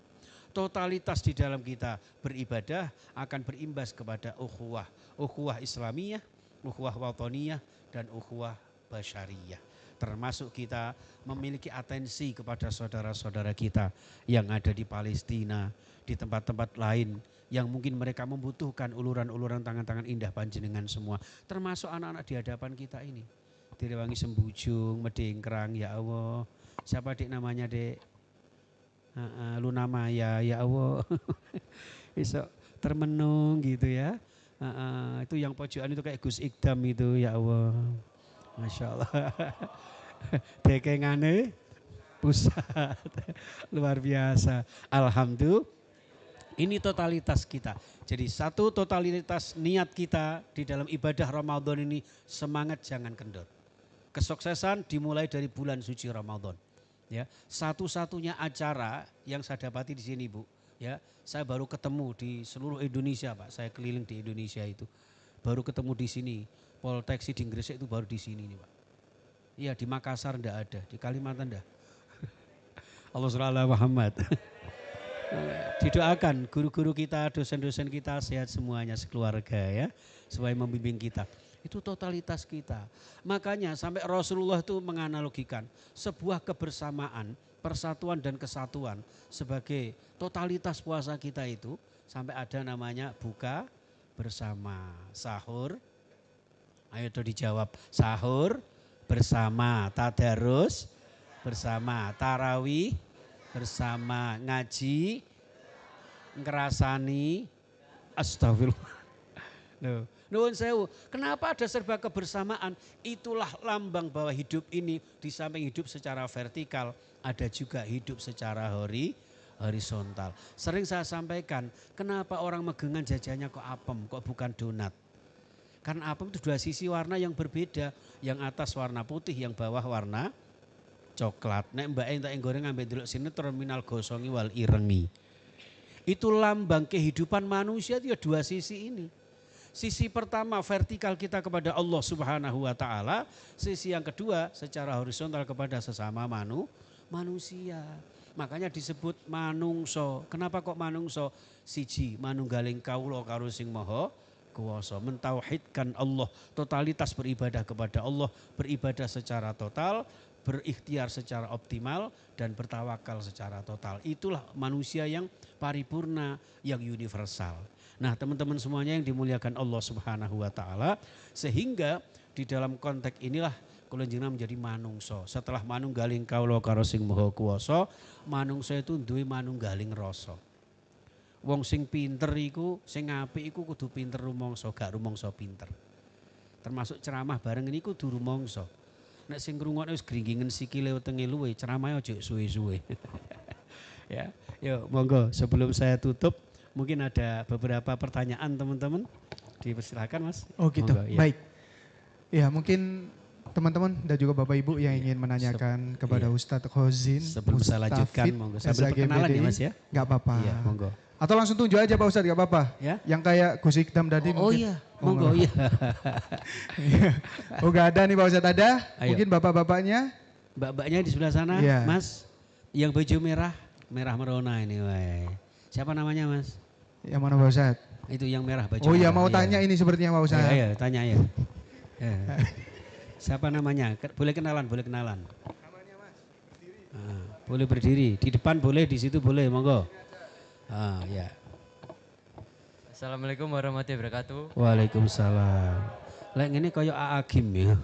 S5: Totalitas di dalam kita beribadah akan berimbas kepada ukhuwah Islamiyah, ukhuwah wataniyah, dan ukhuwah basyariyah. Termasuk kita memiliki atensi kepada saudara-saudara kita yang ada di Palestina, di tempat-tempat lain yang mungkin mereka membutuhkan uluran-uluran tangan-tangan indah panjenengan semua. Termasuk anak-anak di hadapan kita ini. Direwangi Sembujung, Medingkrang, ya Allah. Siapa dik namanya dek? Luna Maya, ya Allah. Besok termenung gitu ya. Itu yang pojokan itu kayak Gus Ikdam itu, ya Allah. Masya Allah. Dekengane pusat. Luar biasa. Alhamdulillah. Ini totalitas kita. Jadi satu, totalitas niat kita di dalam ibadah Ramadan ini, semangat jangan kendor. Kesuksesan dimulai dari bulan suci Ramadan. Ya, satu-satunya acara yang saya dapati di sini, Bu. Ya, saya baru ketemu di seluruh Indonesia, Pak. Saya keliling di Indonesia itu. Baru ketemu di sini. Polteksi di Gresik itu baru di sini nih, Pak. Iya, di Makassar enggak ada, di Kalimantan enggak. Allah SWT Muhammad. Didoakan guru-guru kita, dosen-dosen kita sehat semuanya sekeluarga ya, supaya membimbing kita. Itu totalitas kita. Makanya sampai Rasulullah itu menganalogikan sebuah kebersamaan, persatuan dan kesatuan sebagai totalitas puasa kita itu, sampai ada namanya buka bersama, sahur. Ayo tuh dijawab, sahur bersama, tadarus bersama, tarawih bersama, ngaji, ngerasani, astagfirullah. Nuwun sewu, kenapa ada serba kebersamaan? Itulah lambang bahwa hidup ini di samping hidup secara vertikal, ada juga hidup secara horizontal. Sering saya sampaikan, kenapa orang megengan jajannya kok apem, kok bukan donat? Karena apem itu dua sisi warna yang berbeda, yang atas warna putih, yang bawah warna coklat. Nek mbak entak goreng ambek delok sinetron minal gosongi wal irengi. Itu lambang kehidupan manusia itu ya dua sisi ini. Sisi pertama vertikal kita kepada Allah Subhanahu wa taala, sisi yang kedua secara horizontal kepada sesama manusia. Makanya disebut manungso. Kenapa kok manungso? Siji manunggaling kawula karo sing maha kuwasa, mentauhidkan Allah, totalitas beribadah kepada Allah, beribadah secara total, berikhtiar secara optimal dan bertawakal secara total. Itulah manusia yang paripurna, yang universal. Nah, teman-teman semuanya yang dimuliakan Allah Subhanahu wa taala, sehingga di dalam konteks inilah kula jenengan menjadi manungso. Setelah manunggaling kawula karo sing maha kuwasa, manungso itu duwe manunggaling rasa. Wong sing pinter iku, sing apik iku kudu pinter rumangsa, gak rumangsa pinter. Termasuk ceramah bareng ini kudu rumangsa. Nek sing ngrungokne wis gringgingen sikile wetenge luwe, ceramahe aja suwe-suwe. Ya, yuk monggo sebelum saya tutup mungkin ada beberapa pertanyaan teman-teman. Dipersilakan Mas.
S1: Oh gitu,
S5: Monggo, ya.
S1: baik. Ya mungkin teman-teman dan juga Bapak Ibu yang ingin menanyakan kepada Ustadz Khozin.
S5: Sebelum saya lanjutkan, monggo sambil perkenalan ya Mas ya.
S1: Gak apa-apa.
S5: Iya, monggo.
S1: Atau langsung tunjuk aja Pak Ustadz, gak apa-apa.
S5: Ya.
S1: Yang kayak Gus Ikdam tadi
S5: Oh
S1: mungkin.
S5: iya, monggo iya.
S1: Oh gak ada nih Pak Ustadz, ada?
S5: Ayo.
S1: Mungkin bapak-bapaknya.
S5: Mbak-mbaknya di sebelah sana,
S1: Iya.
S5: Mas. Yang baju merah, merah merona ini. Woy. Siapa namanya Mas?
S1: Yang mana Pak Ustadz?
S5: Itu yang merah baju
S1: Oh iya
S5: merah.
S1: mau tanya ini sepertinya Pak Ustadz.
S5: Iya, tanya ya. Siapa namanya? Boleh kenalan, boleh kenalan. Boleh berdiri. Di depan boleh, di situ boleh, monggo. Ya.
S6: Assalamualaikum warahmatullahi wabarakatuh.
S5: Waalaikumsalam. Lek ini koyo Agim ya.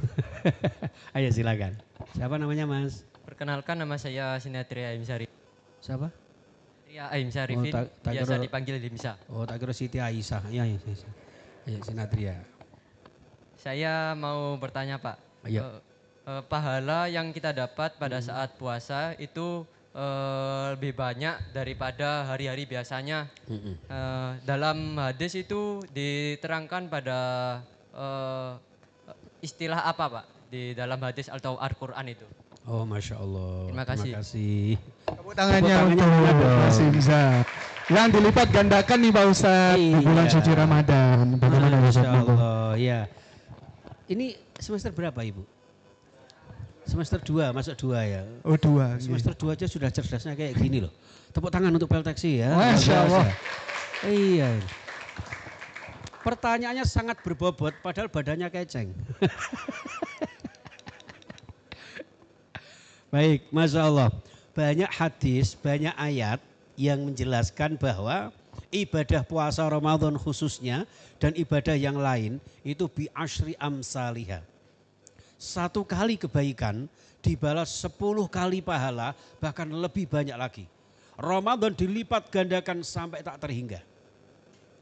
S5: Ayo silakan. Siapa namanya Mas?
S6: Perkenalkan nama saya Sinatria Aim Syarif.
S5: Siapa?
S6: Sinatria Aim Syarifin,
S5: tak
S6: biasa
S5: kira-
S6: dipanggil Dimsa.
S5: Oh tak kira Siti Aisyah. Iya, iya. Ayo Sinatria.
S6: Saya mau bertanya Pak,
S5: Ayo.
S6: pahala yang kita dapat pada saat puasa itu lebih banyak daripada hari-hari biasanya. Dalam hadis itu diterangkan pada istilah apa Pak di dalam hadis atau Al-Quran itu?
S5: Oh Masya Allah.
S6: Terima kasih.
S5: Terima kasih.
S1: Tepuk tangannya
S5: Tepuk
S1: untuk
S5: tangannya dong.
S1: Mas Imza. Yang dilipat gandakan nih Pak Ustadz di bulan
S5: Iya.
S1: suci Ramadan. Bagaimana
S5: Masya
S1: Ustadz? Monggo.
S5: Allah. Ya. Ini semester berapa Ibu? Semester 2, masuk 2 ya.
S1: Oh dua.
S5: Semester 2 aja sudah cerdasnya kayak gini loh. Tepuk tangan untuk Pelteksi ya.
S1: Masya Allah.
S5: Iya. Pertanyaannya sangat berbobot padahal badannya keceng. Baik, Masya Allah. Banyak hadis, banyak ayat yang menjelaskan bahwa ibadah puasa Ramadan khususnya dan ibadah yang lain itu bi asyri amsalihah. 1 kali kebaikan dibalas 10 kali pahala, bahkan lebih banyak lagi. Ramadan dilipat gandakan sampai tak terhingga.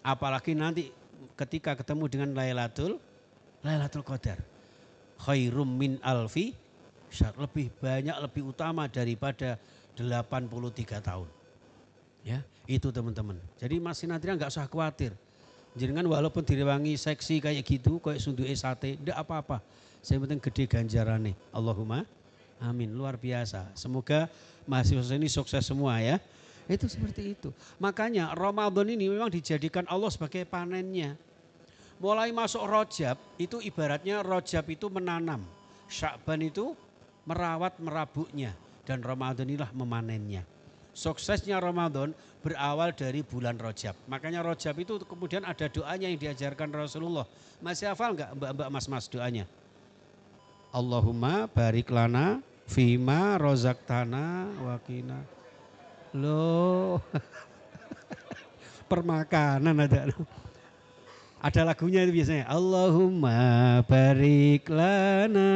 S5: Apalagi nanti ketika ketemu dengan Lailatul Qadar. Khairum min alfi syahr, lebih banyak, lebih utama daripada 83 tahun. Ya, itu teman-teman. Jadi Mas Sinatria nggak usah khawatir. Jangan walaupun direwangi seksi kayak gitu, kayak sunduke sate, enggak apa-apa. Yang penting gede ganjarane. Allahumma amin, luar biasa. Semoga mahasiswa ini sukses semua ya. Itu seperti itu. Makanya Ramadan ini memang dijadikan Allah sebagai panennya. Mulai masuk Rajab itu ibaratnya Rajab itu menanam. Sya'ban itu merawat merabuknya. Dan Ramadan inilah memanennya. Suksesnya Ramadan berawal dari bulan Rajab. Makanya Rajab itu kemudian ada doanya yang diajarkan Rasulullah. Masih hafal enggak mbak-mbak mas-mas doanya? Allahumma barik lana fima rozaktana wakina. Loh, permakanan ada. Ada lagunya itu biasanya. Allahumma barik lana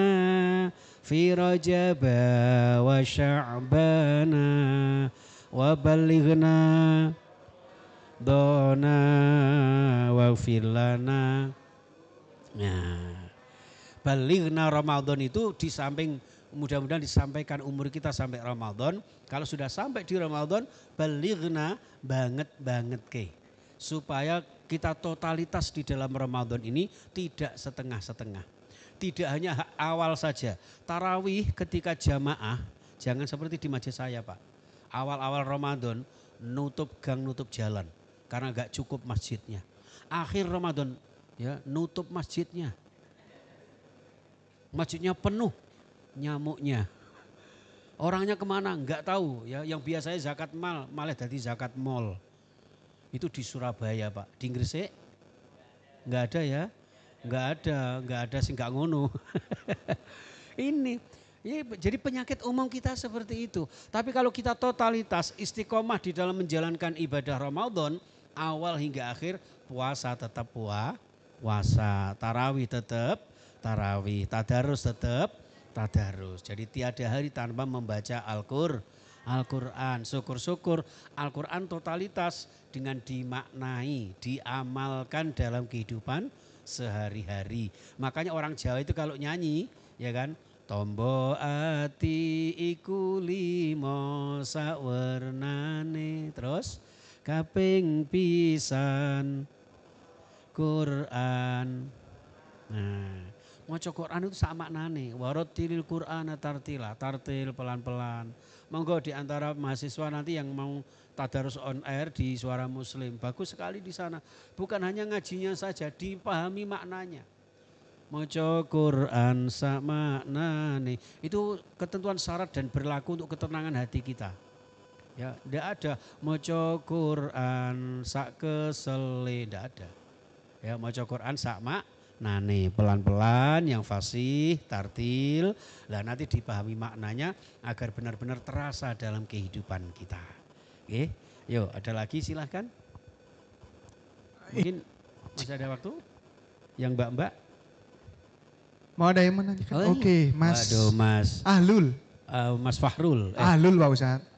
S5: fi rajaba wa sya'bana wa balighna dona wa firlana. Nah, balighna Ramadan itu di samping mudah-mudahan disampaikan umur kita sampai Ramadan. Kalau sudah sampai di Ramadan, balighna banget ke. Supaya kita totalitas di dalam Ramadan ini tidak setengah-setengah. Tidak hanya awal saja. Tarawih ketika jamaah, jangan seperti di masjid saya Pak. Awal-awal Ramadan nutup gang, nutup jalan. Karena gak cukup masjidnya. Akhir Ramadan ya nutup masjidnya. Masjidnya penuh nyamuknya. Orangnya kemana? Enggak tahu ya. Yang biasanya zakat mal malah jadi zakat mall. Itu di Surabaya Pak. Di Gresik enggak ada ya. Enggak ada sih enggak ngono. Ini ya, jadi penyakit umum kita seperti itu. Tapi kalau kita totalitas istiqomah di dalam menjalankan ibadah Ramadan awal hingga akhir, puasa tetap puasa, tarawih tetap tarawih, tadarus tetap tadarus. Jadi tiada hari tanpa membaca Al-Quran. Syukur-syukur Al-Quran totalitas dengan dimaknai, diamalkan dalam kehidupan sehari-hari. Makanya orang Jawa itu kalau nyanyi, ya kan, tombo ati iku limo sawernane, terus kaping pisan Quran. Nah, maca Quran itu sak maknane. Warattilil Qur'ana tartila, tartil pelan-pelan. Monggo di antara mahasiswa nanti yang mau tadarus on air di Suara Muslim, bagus sekali di sana. Bukan hanya ngajinya saja, dipahami maknanya. Maca Quran sak maknane. Itu ketentuan syarat dan berlaku untuk ketenangan hati kita. Ya, tidak ada maca Quran sak kesele, tidak ada. Ya, maca Quran sak maknane, pelan-pelan, yang fasih, tartil. Lah nanti dipahami maknanya agar benar-benar terasa dalam kehidupan kita. Oke, yuk ada lagi silahkan. Mungkin masih ada waktu? Yang mbak-mbak?
S1: Mau ada yang menanyakan?
S5: Oh,
S1: Oke, Mas.
S5: Waduh, Mas.
S1: Ahlul.
S5: Mas Fahrul.
S1: Ahlul Pak Ustadz.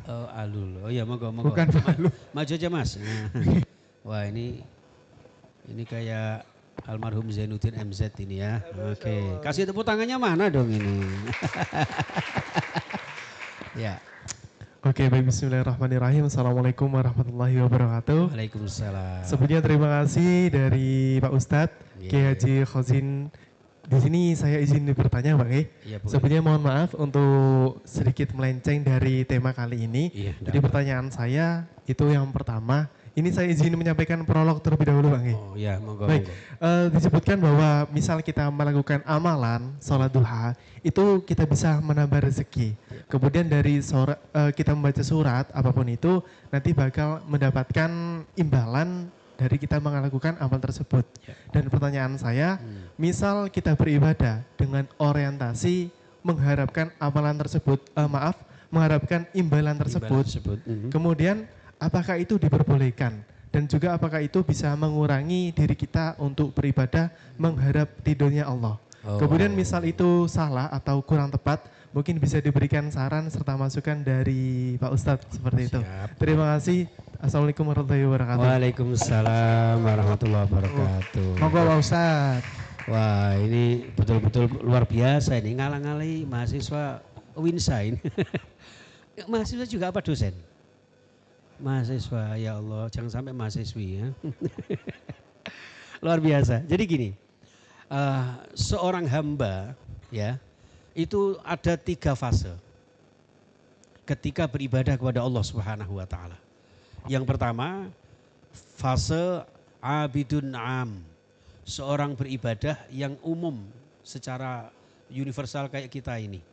S5: Oh, Alul. Oh iya, monggo.
S1: Bukan Fahrul.
S5: Maju aja Mas. Nah. Wah ini kayak almarhum Zainuddin MZ ini ya. Oke. Kasih tepuk tangannya mana dong ini? Ya.
S2: Oke, baik, bismillahirrahmanirrahim. Assalamualaikum warahmatullahi wabarakatuh.
S5: Waalaikumsalam.
S2: Sebelumnya terima kasih dari Pak Ustadz Kiai Haji Khozin. Di sini saya izin bertanya Bang.
S5: Iya,
S2: Sebelumnya mohon maaf untuk sedikit melenceng dari tema kali ini.
S5: Iya,
S2: Jadi pertanyaan saya itu yang pertama, ini saya izin menyampaikan prolog terlebih dahulu Bang.
S5: Oh ya, monggo.
S2: Baik, disebutkan bahwa misal kita melakukan amalan sholat duha, itu kita bisa menambah rezeki. Kemudian dari kita membaca surat apapun itu, nanti bakal mendapatkan imbalan dari kita melakukan amal tersebut. Dan pertanyaan saya, misal kita beribadah dengan orientasi mengharapkan amalan tersebut, mengharapkan imbalan tersebut. Kemudian apakah itu diperbolehkan? Dan juga apakah itu bisa mengurangi diri kita untuk beribadah mengharap ridhonya Allah?
S5: Oh.
S2: Kemudian misal itu salah atau kurang tepat, mungkin bisa diberikan saran serta masukan dari Pak Ustadz seperti itu.
S5: Siap.
S2: Terima kasih. Assalamualaikum warahmatullahi wabarakatuh.
S5: Waalaikumsalam warahmatullahi wabarakatuh.
S1: Monggo Pak Ustadz.
S5: Wah, ini betul-betul luar biasa ini, ngalang-ngalai mahasiswa Winsa ini. Mahasiswa juga apa dosen? Mahasiswa, ya Allah, jangan sampai mahasiswi ya. Luar biasa. Jadi gini, seorang hamba ya itu ada 3 fase ketika beribadah kepada Allah Subhanahu wa taala. Yang pertama, fase abidun am. Seorang beribadah yang umum secara universal kayak kita ini.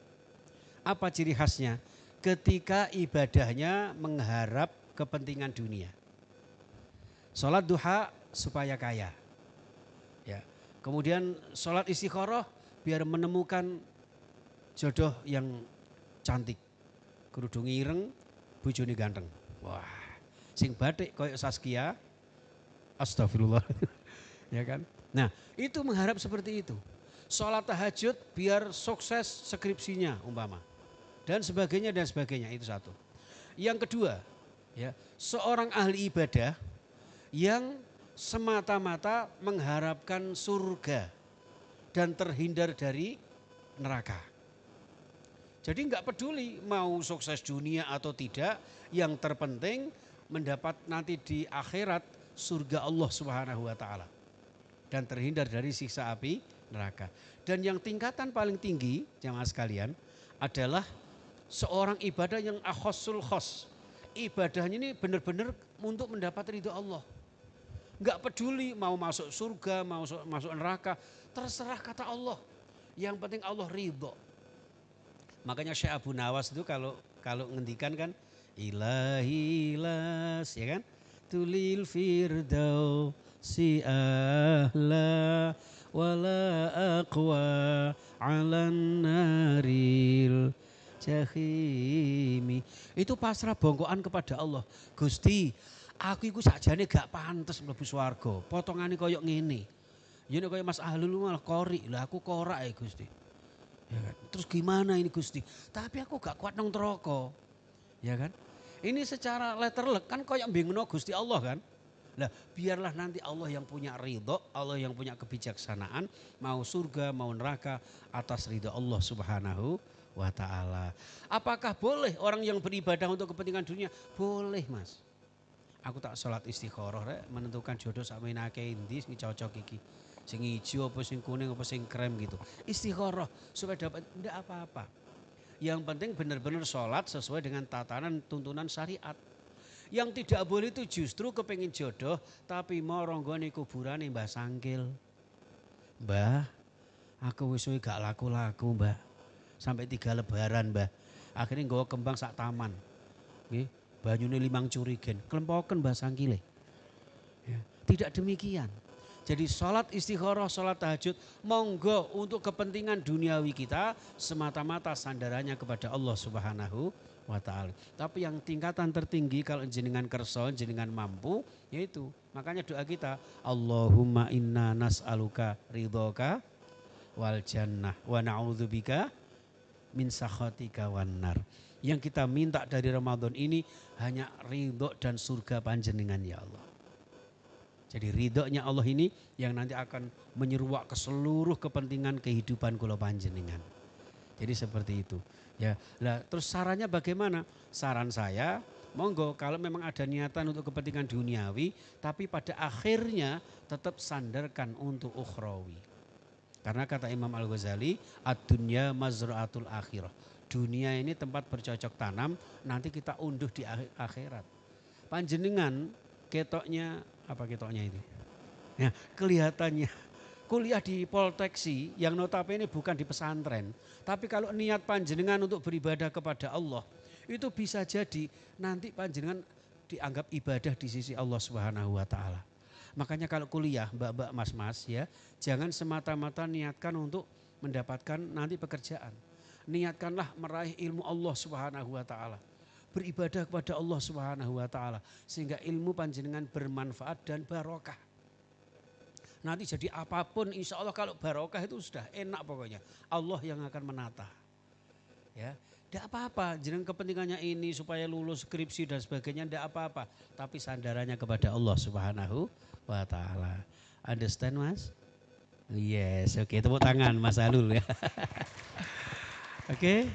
S5: Apa ciri khasnya? Ketika ibadahnya mengharap kepentingan dunia. Sholat duha supaya kaya. Ya. Kemudian sholat istikharah biar menemukan jodoh yang cantik. Kerudung ireng, bojone ganteng. Wah, sing batik koyo Saskia. Astagfirullah. Ya kan? Nah, itu mengharap seperti itu. Sholat tahajud biar sukses skripsinya umpama. Dan sebagainya dan sebagainya, itu satu. Yang kedua, ya, seorang ahli ibadah yang semata-mata mengharapkan surga dan terhindar dari neraka. Jadi enggak peduli mau sukses dunia atau tidak, yang terpenting mendapat nanti di akhirat surga Allah Subhanahu wa taala dan terhindar dari siksa api neraka. Dan yang tingkatan paling tinggi jamaah sekalian adalah seorang ibadah yang akhossul khos. Ibadahnya ini benar-benar untuk mendapat ridho Allah. Enggak peduli mau masuk surga, mau masuk neraka, terserah kata Allah. Yang penting Allah ridho. Makanya Syekh Abu Nawas itu kalau ngendikan kan ilahi las, ya kan? Tulil firdausi ahla wala aqwa alan naril jahimi. Itu pasrah bongkoan kepada Allah. Gusti, aku iku sakjane gak pantes mlebu swarga. Potongane koyo ngene. Ya nek koyo Mas Ahlul malah kori. Lah aku korak ya Gusti. Ya kan? Terus gimana ini Gusti? Tapi aku gak kuat nang neraka. Ya kan? Ini secara letterlek kan koyo mbingno Gusti Allah kan? Lah biarlah nanti Allah yang punya ridho, Allah yang punya kebijaksanaan, mau surga, mau neraka atas ridho Allah Subhanahu wa ta'ala. Apakah boleh orang yang beribadah untuk kepentingan dunia? Boleh Mas. Aku tak sholat istikharah rek, menentukan jodoh sak menake endi sing cocok iki. Sing ijo apa sing kuning apa sing krem gitu. Istikharah supaya dapat ndak apa-apa. Yang penting benar-benar sholat sesuai dengan tatanan tuntunan syariat. Yang tidak boleh itu justru kepengin jodoh tapi mau ronggone kuburane Mbah Sangkil. Mbah, aku wis gak laku-laku Mbah. Sampai 3 lebaran Mbah. Akhirnya nggawa kembang sak taman. Nggih, banyune 5 curigen, klempoken Mbah Sangkile. Ya, tidak demikian. Jadi sholat istikharah, sholat tahajud, monggo untuk kepentingan duniawi kita semata-mata sandarannya kepada Allah Subhanahu wa ta'ala. Tapi yang tingkatan tertinggi kalau jenengan kerso, jenengan mampu, yaitu makanya doa kita, Allahumma inna nas'aluka ridhoka wal jannah wa na'udzubika min sakhatika wan nar. Yang kita minta dari Ramadan ini hanya ridho dan surga panjenengan ya Allah. Jadi ridhonya Allah ini yang nanti akan menyeruak ke seluruh kepentingan kehidupan kula panjenengan. Jadi seperti itu. Ya, lah terus sarannya bagaimana? Saran saya, monggo kalau memang ada niatan untuk kepentingan duniawi, tapi pada akhirnya tetap sandarkan untuk ukhrawi. Karena kata Imam Al-Ghazali, ad-dunya mazra'atul akhirah. Dunia ini tempat bercocok tanam, nanti kita unduh di akhirat. Panjenengan ketoknya, apa ketoknya itu? Ya, kelihatannya kuliah di Polteksi yang notabene bukan di pesantren. Tapi kalau niat panjenengan untuk beribadah kepada Allah, itu bisa jadi nanti panjenengan dianggap ibadah di sisi Allah Subhanahu wa ta'ala. Makanya kalau kuliah mbak-mbak mas-mas ya, jangan semata-mata niatkan untuk mendapatkan nanti pekerjaan. Niatkanlah meraih ilmu Allah Subhanahu wa ta'ala. Beribadah kepada Allah Subhanahu wa ta'ala. Sehingga ilmu panjenengan bermanfaat dan barokah. nanti jadi apapun insya Allah kalau barokah itu sudah enak pokoknya. Allah yang akan menata. Ya, tidak apa-apa, jeneng kepentingannya ini supaya lulus skripsi dan sebagainya tidak apa-apa. Tapi sandarannya kepada Allah Subhanahu wa Ta'ala. Understand Mas? Yes, oke, tepuk tangan Mas Alul ya. Oke,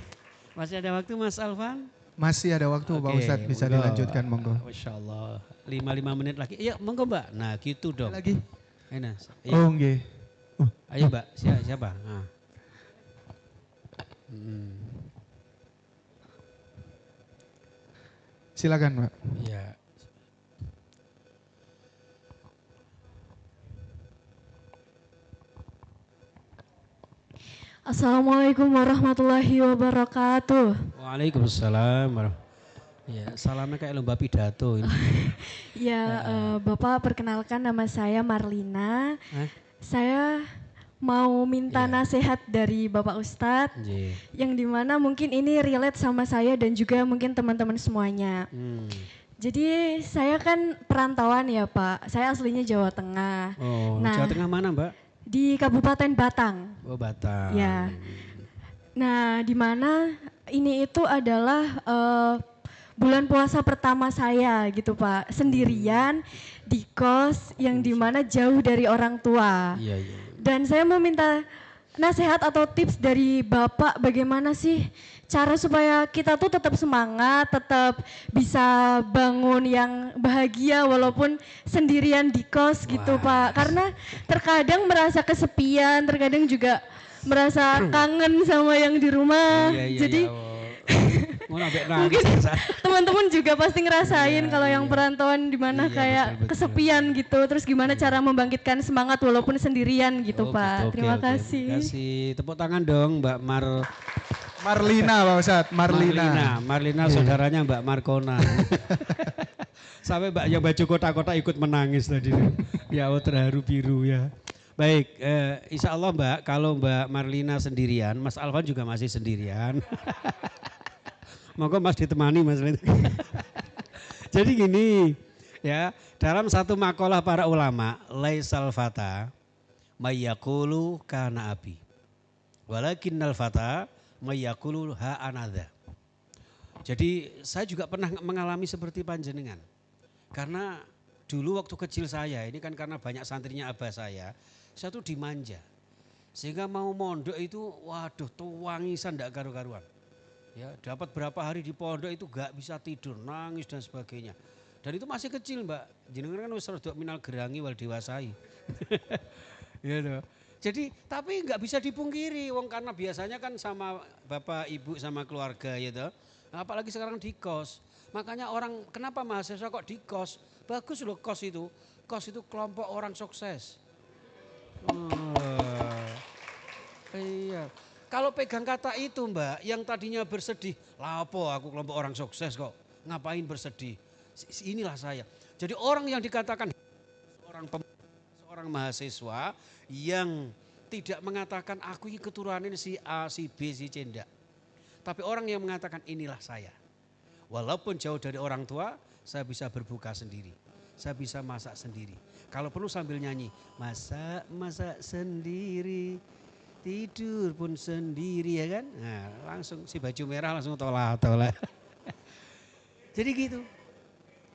S5: masih ada waktu Mas Alvan?
S1: Masih ada waktu Pak Ustadz, bisa
S5: monggo.
S1: dilanjutkan monggo.
S5: Masya Allah, 5 menit lagi. Iya monggo Mbak, nah gitu dong.
S1: Lagi?
S5: Enak.
S1: Oh nggih.
S5: Ayo Mbak, siapa? Nah.
S1: Silakan Mbak.
S5: Iya.
S7: Assalamualaikum warahmatullahi wabarakatuh.
S5: Waalaikumsalam. Ya, salamnya kayak lomba pidato ini.
S7: Ya, Bapak perkenalkan nama saya Marlina.
S5: Hah?
S7: Saya mau minta nasihat dari Bapak Ustadz, yang dimana mungkin ini relate sama saya dan juga mungkin teman-teman semuanya. Jadi saya kan perantauan ya Pak, saya aslinya Jawa Tengah.
S5: Oh, Jawa Tengah mana Mbak?
S7: Di Kabupaten Batang.
S5: Oh Batang.
S7: Ya. Nah, di mana ini itu adalah bulan puasa pertama saya gitu Pak, sendirian di kos yang dimana jauh dari orang tua.
S5: Iya.
S7: Dan saya mau minta nasihat atau tips dari Bapak bagaimana sih cara supaya kita tuh tetap semangat, tetap bisa bangun yang bahagia walaupun sendirian di kos gitu Pak. Karena terkadang merasa kesepian, terkadang juga merasa kangen sama yang di rumah. Jadi mungkin teman-teman juga pasti ngerasain kalau yang perantauan di mana kayak kesepian gitu. Terus gimana cara membangkitkan semangat walaupun sendirian gitu Pak. Terima kasih.
S5: Terima kasih. Tepuk tangan dong Mbak
S1: Marlina Pak Ustadz,
S5: Marlina saudaranya Mbak Markona. Sampai Mbak yang baju kotak-kotak ikut menangis tadi. Ya Allah terharu biru ya. Baik, insya Allah Mbak, kalau Mbak Marlina sendirian, Mas Alvan juga masih sendirian. Moga Mas ditemani Mas. Jadi gini, ya dalam satu makalah para ulama, laisal fata mayyaqulu kana abi, walakinnal fata mayyaqulu ha anadha. Jadi saya juga pernah mengalami seperti panjenengan. Karena dulu waktu kecil saya, ini kan karena banyak santrinya abah saya tuh dimanja. Sehingga mau mondok itu, waduh tuangisan enggak karu-karuan. Ya, dapat berapa hari di pondok itu gak bisa tidur, nangis dan sebagainya. Dan itu masih kecil Mbak, jenengan kan wis rada minal gerangi wal dewasai. Ya toh. Jadi tapi nggak bisa dipungkiri, wong karena biasanya kan sama bapak ibu sama keluarga ya toh. Apalagi sekarang di kos. Makanya orang kenapa mahasiswa kok di kos? Bagus loh kos itu. Kos itu kelompok orang sukses. Iya. Kalau pegang kata itu Mbak, yang tadinya bersedih, lapo aku kelompok orang sukses kok, ngapain bersedih? Inilah saya. Jadi orang yang dikatakan seorang mahasiswa yang tidak mengatakan aku ini keturunan si A, si B, si C, enggak. Tapi orang yang mengatakan inilah saya. Walaupun jauh dari orang tua, saya bisa berbuka sendiri. Saya bisa masak sendiri. Kalau perlu sambil nyanyi, masak sendiri. Tidur pun sendiri ya kan. Nah, langsung si baju merah langsung tolak. Jadi gitu.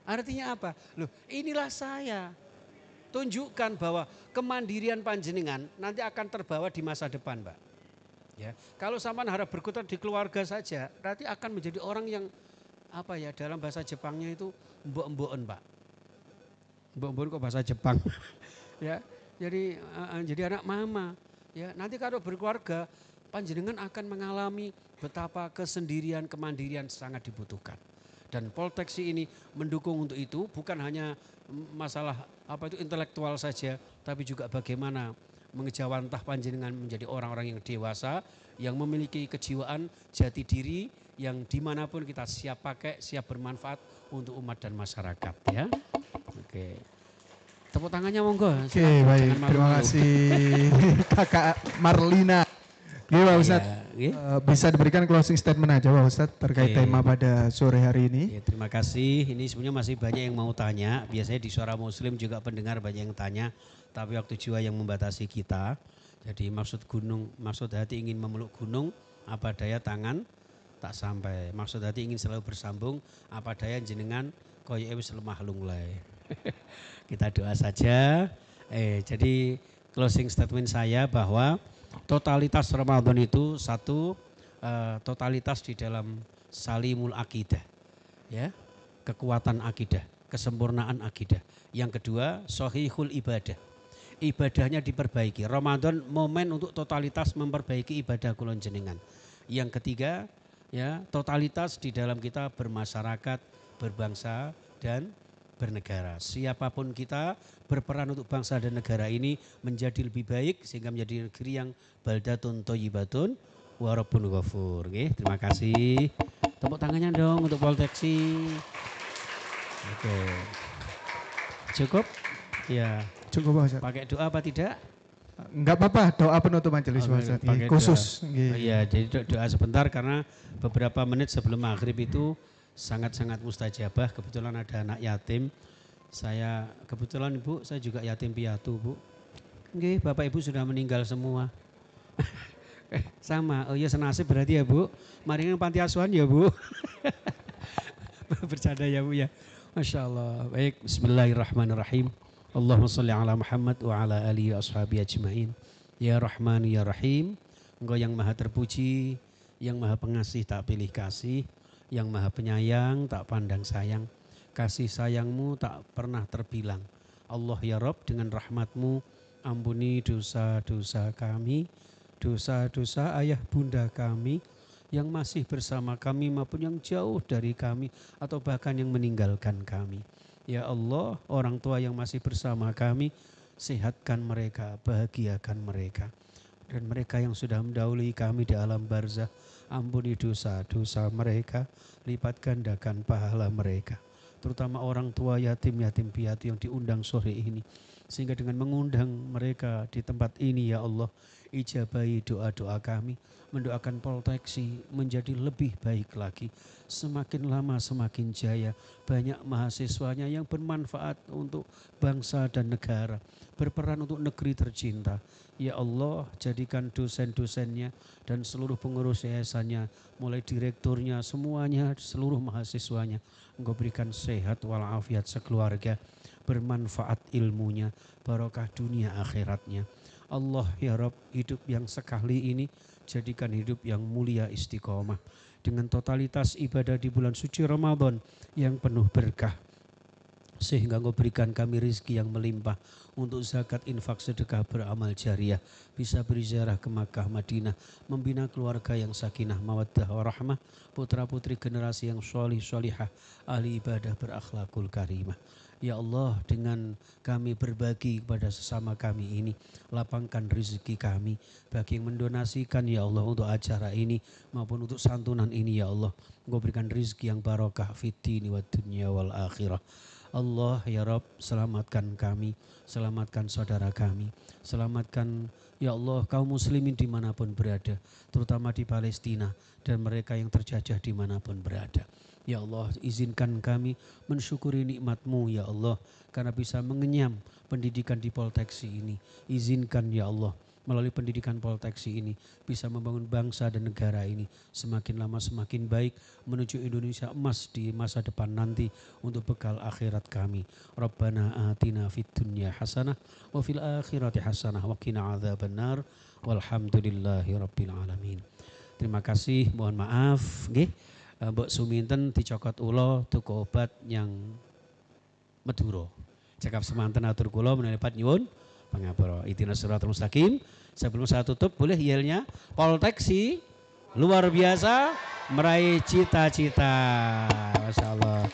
S5: Artinya apa? Loh, inilah saya. Tunjukkan bahwa kemandirian panjenengan nanti akan terbawa di masa depan, Mbak. Ya, kalau sampean harap berkutat di keluarga saja, nanti akan menjadi orang yang apa ya, dalam bahasa Jepangnya itu mbok-mboken, Pak. Mbok-mboken kok bahasa Jepang. Ya, jadi anak mama. Ya, nanti kalau berkeluarga, panjenengan akan mengalami betapa kesendirian, kemandirian sangat dibutuhkan. Dan Polteksi ini mendukung untuk itu, bukan hanya masalah apa itu intelektual saja, tapi juga bagaimana mengejawantah panjenengan menjadi orang-orang yang dewasa, yang memiliki kejiwaan jati diri, yang dimanapun kita siap pakai, siap bermanfaat untuk umat dan masyarakat. Ya, oke. Tepuk tangannya monggo.
S1: Oke, baik. Terima kasih Kakak Marlina. Gimana Ustaz?
S5: Nggih.
S1: Bisa diberikan closing statement aja Pak Ustadz terkait
S5: Oke.
S1: tema pada sore hari ini.
S5: Ya, terima kasih. Ini sebenarnya masih banyak yang mau tanya. Biasanya di Suara Muslim juga pendengar banyak yang tanya. Tapi waktu jiwa yang membatasi kita. Jadi maksud hati ingin memeluk gunung, apa daya tangan tak sampai. Maksud hati ingin selalu bersambung, apa daya jenengan koyo wis lemah lunglai. Kita doa saja. Jadi closing statement saya bahwa totalitas Ramadan itu satu, totalitas di dalam salimul akidah, ya, kekuatan akidah, kesempurnaan akidah. Yang kedua, sahihul ibadah, ibadahnya diperbaiki. Ramadan momen untuk totalitas memperbaiki ibadah kulon jenengan. Yang ketiga, ya, totalitas di dalam kita bermasyarakat, berbangsa dan bernegara. Siapapun kita berperan untuk bangsa dan negara ini menjadi lebih baik sehingga menjadi negeri yang baldatun thayyibatun wa rabbun ghafur. Terima kasih. Tepuk tangannya dong untuk Polteksi. Oke. Cukup? Ya.
S1: Cukup Pak Ustadz.
S5: Pakai doa apa tidak?
S1: Enggak apa-apa, doa penutup majelis Pak Ustadz.
S5: Pakai
S1: Khusus.
S5: doa. Iya, jadi doa sebentar karena beberapa menit sebelum maghrib itu sangat-sangat mustajabah. Kebetulan ada anak yatim. Saya kebetulan Ibu, saya juga yatim piatu Bu. Nggih, Bapak Ibu sudah meninggal semua. Sama, oh ya senasib berarti ya Bu. Mari nang panti asuhan ya Bu. Bercanda ya Bu ya. Masya Allah. Baik, bismillahirrahmanirrahim. Allahumma salli ala Muhammad wa ala alihi wa ashabi ajmain. Ya Rahman ya Rahim. Engkau yang maha terpuji, yang maha pengasih tak pilih kasih, yang maha penyayang tak pandang sayang. Kasih sayangmu tak pernah terbilang. Allah ya Rabb, dengan rahmatmu ampuni dosa-dosa kami, dosa-dosa ayah bunda kami yang masih bersama kami maupun yang jauh dari kami atau bahkan yang meninggalkan kami. Ya Allah, orang tua yang masih bersama kami, sehatkan mereka, bahagiakan mereka. Dan mereka yang sudah mendahului kami di alam barzah, ampuni dosa-dosa mereka, lipat gandakan pahala mereka. Terutama orang tua yatim piatu yang diundang sore ini. Sehingga dengan mengundang mereka di tempat ini ya Allah, ijabahi doa-doa kami, mendoakan Polteksi menjadi lebih baik lagi. Semakin lama semakin jaya, banyak mahasiswanya yang bermanfaat untuk bangsa dan negara, berperan untuk negeri tercinta. Ya Allah, jadikan dosen-dosennya dan seluruh pengurus yayasannya, mulai direkturnya, semuanya, seluruh mahasiswanya, Engkau berikan sehat walafiat sekeluarga, bermanfaat ilmunya, barokah dunia akhiratnya. Allah ya Rabb, hidup yang sekali ini jadikan hidup yang mulia istiqomah dengan totalitas ibadah di bulan suci Ramadan yang penuh berkah, sehingga Engkau berikan kami rizki yang melimpah untuk zakat, infak, sedekah, beramal jariah, bisa berziarah ke Makkah, Madinah, membina keluarga yang sakinah, mawaddah, warahmah, putra putri generasi yang sholih, sholihah, ahli ibadah, berakhlakul karimah. Ya Allah, dengan kami berbagi kepada sesama kami ini, lapangkan rezeki kami bagi yang mendonasikan ya Allah untuk acara ini maupun untuk santunan ini ya Allah. Engkau berikan rezeki yang barokah fid dini wad dunya wal akhirah. Allah ya Rabb, selamatkan kami, selamatkan saudara kami, selamatkan ya Allah kaum muslimin dimanapun berada, terutama di Palestina dan mereka yang terjajah dimanapun berada. Ya Allah, izinkan kami mensyukuri nikmat-Mu ya Allah, karena bisa mengenyam pendidikan di Polteksi ini. Izinkan ya Allah, melalui pendidikan Polteksi ini bisa membangun bangsa dan negara ini semakin lama semakin baik menuju Indonesia emas di masa depan nanti untuk bekal akhirat kami. Rabbana atina fid dunya hasanah wa fil akhirati hasanah wa qina adzabannar walhamdulillahi rabbil alamin. Terima kasih, mohon maaf nggih. Mbok Suminten dicokot ulo tuku obat yang Madura. Cekap semanten atur kula menelipat nyuwun pangapura. Ihdinas siratal mustaqim. Sebelum saya tutup boleh yelnya Polteksi luar biasa meraih cita-cita. Masya Allah.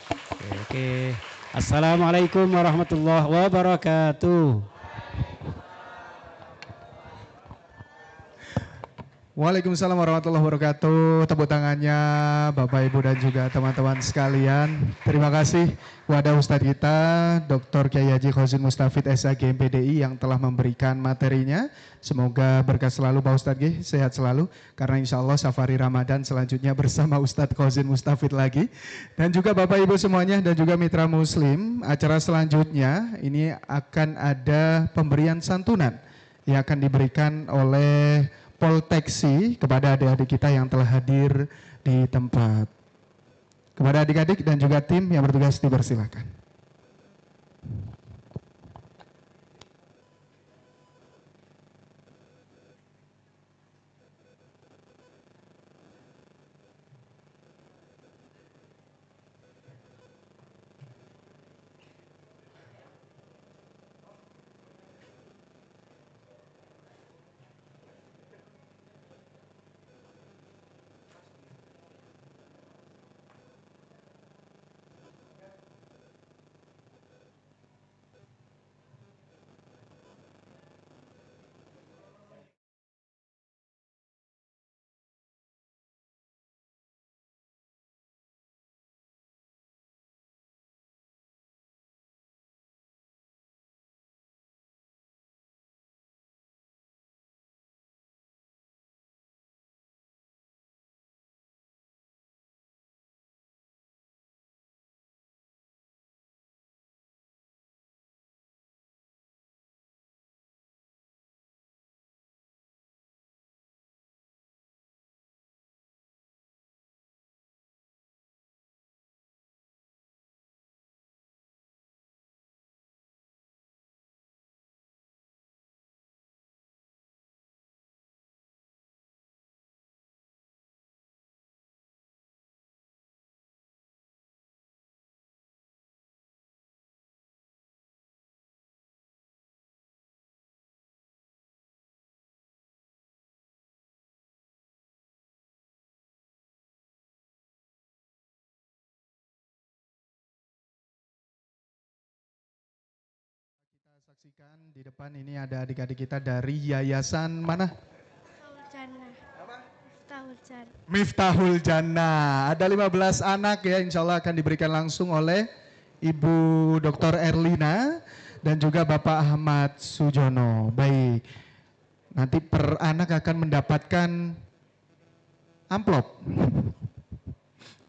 S5: Oke. Assalamualaikum warahmatullahi wabarakatuh.
S1: Waalaikumsalam warahmatullahi wabarakatuh. Tepuk tangannya Bapak Ibu dan juga teman-teman sekalian. Terima kasih kepada Ustadz kita Dr. Kiai Haji Khozin Mustafid SAG MPDI yang telah memberikan materinya. Semoga berkah selalu Pak Ustadz G, sehat selalu. Karena insya Allah safari Ramadan selanjutnya bersama Ustadz Khozin Mustafid lagi. Dan juga Bapak Ibu semuanya dan juga mitra muslim, acara selanjutnya ini akan ada pemberian santunan yang akan diberikan oleh Polteksi kepada adik-adik kita yang telah hadir di tempat. Kepada adik-adik dan juga tim yang bertugas dipersilakan. Saksikan di depan ini ada adik-adik kita dari yayasan mana? Miftahul Jannah. Ada 15 anak ya, insya Allah akan diberikan langsung oleh Ibu Dr. Erlina dan juga Bapak Ahmad Sujono. Baik, nanti per anak akan mendapatkan amplop.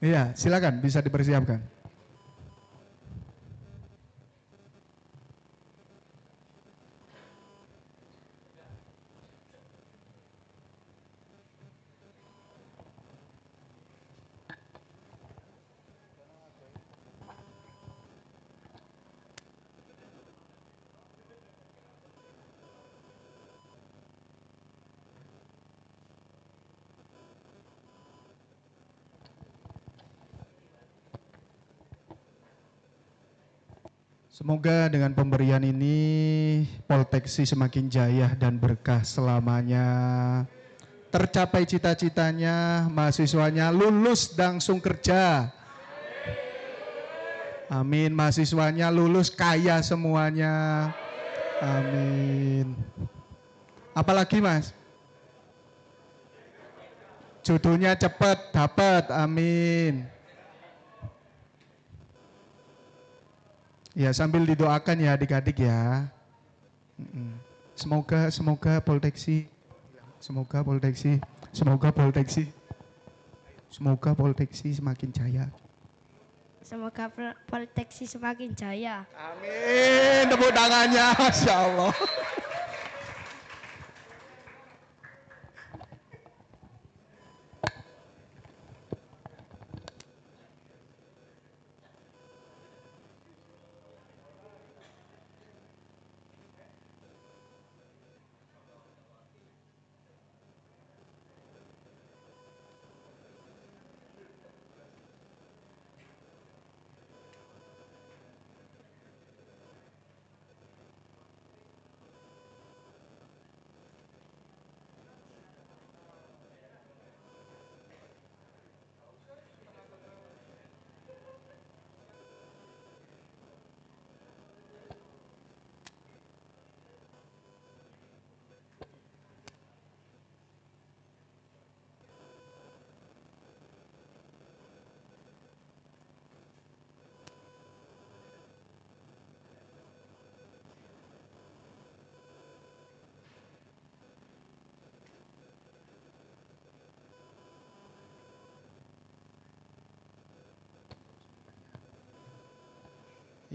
S1: Iya, silakan bisa dipersiapkan. Semoga dengan pemberian ini Polteksi semakin jaya dan berkah selamanya. Tercapai cita-citanya, mahasiswanya lulus langsung kerja. Amin, mahasiswanya lulus kaya semuanya. Amin. Apalagi Mas? Jodohnya cepat dapat, amin. Ya sambil didoakan ya adik-adik ya. Semoga Polteksi, semoga Polteksi semakin jaya.
S8: Semoga Polteksi semakin jaya.
S1: Amin, tepuk tangannya, Masya Allah.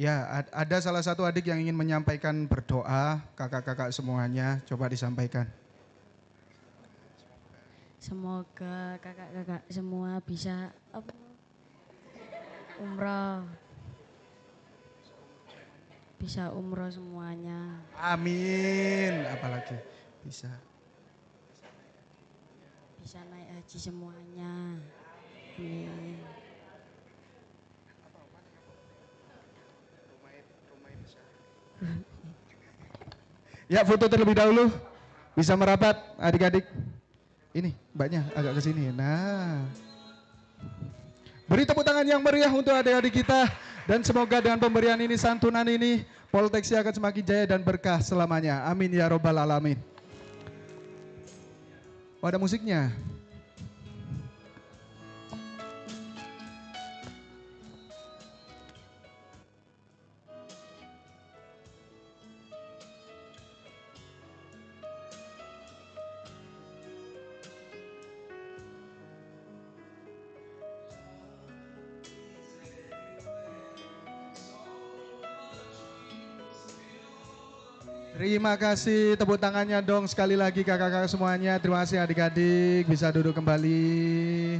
S1: Ya, ada salah satu adik yang ingin menyampaikan berdoa, kakak-kakak semuanya, coba disampaikan.
S9: Semoga kakak-kakak semua bisa umroh. Bisa umroh semuanya.
S1: Amin. Apalagi bisa.
S9: Bisa naik haji semuanya. Amin.
S1: Ya, foto terlebih dahulu. Bisa merapat adik-adik. Ini mbaknya agak ke sini. Nah. Beri tepuk tangan yang meriah untuk adik-adik kita. Dan semoga dengan pemberian ini, santunan ini, Polteksi akan semakin jaya dan berkah selamanya. Amin ya robbal alamin. Oh, ada musiknya. Terima kasih, tepuk tangannya dong sekali lagi kakak-kakak semuanya. Terima kasih adik-adik, bisa duduk kembali.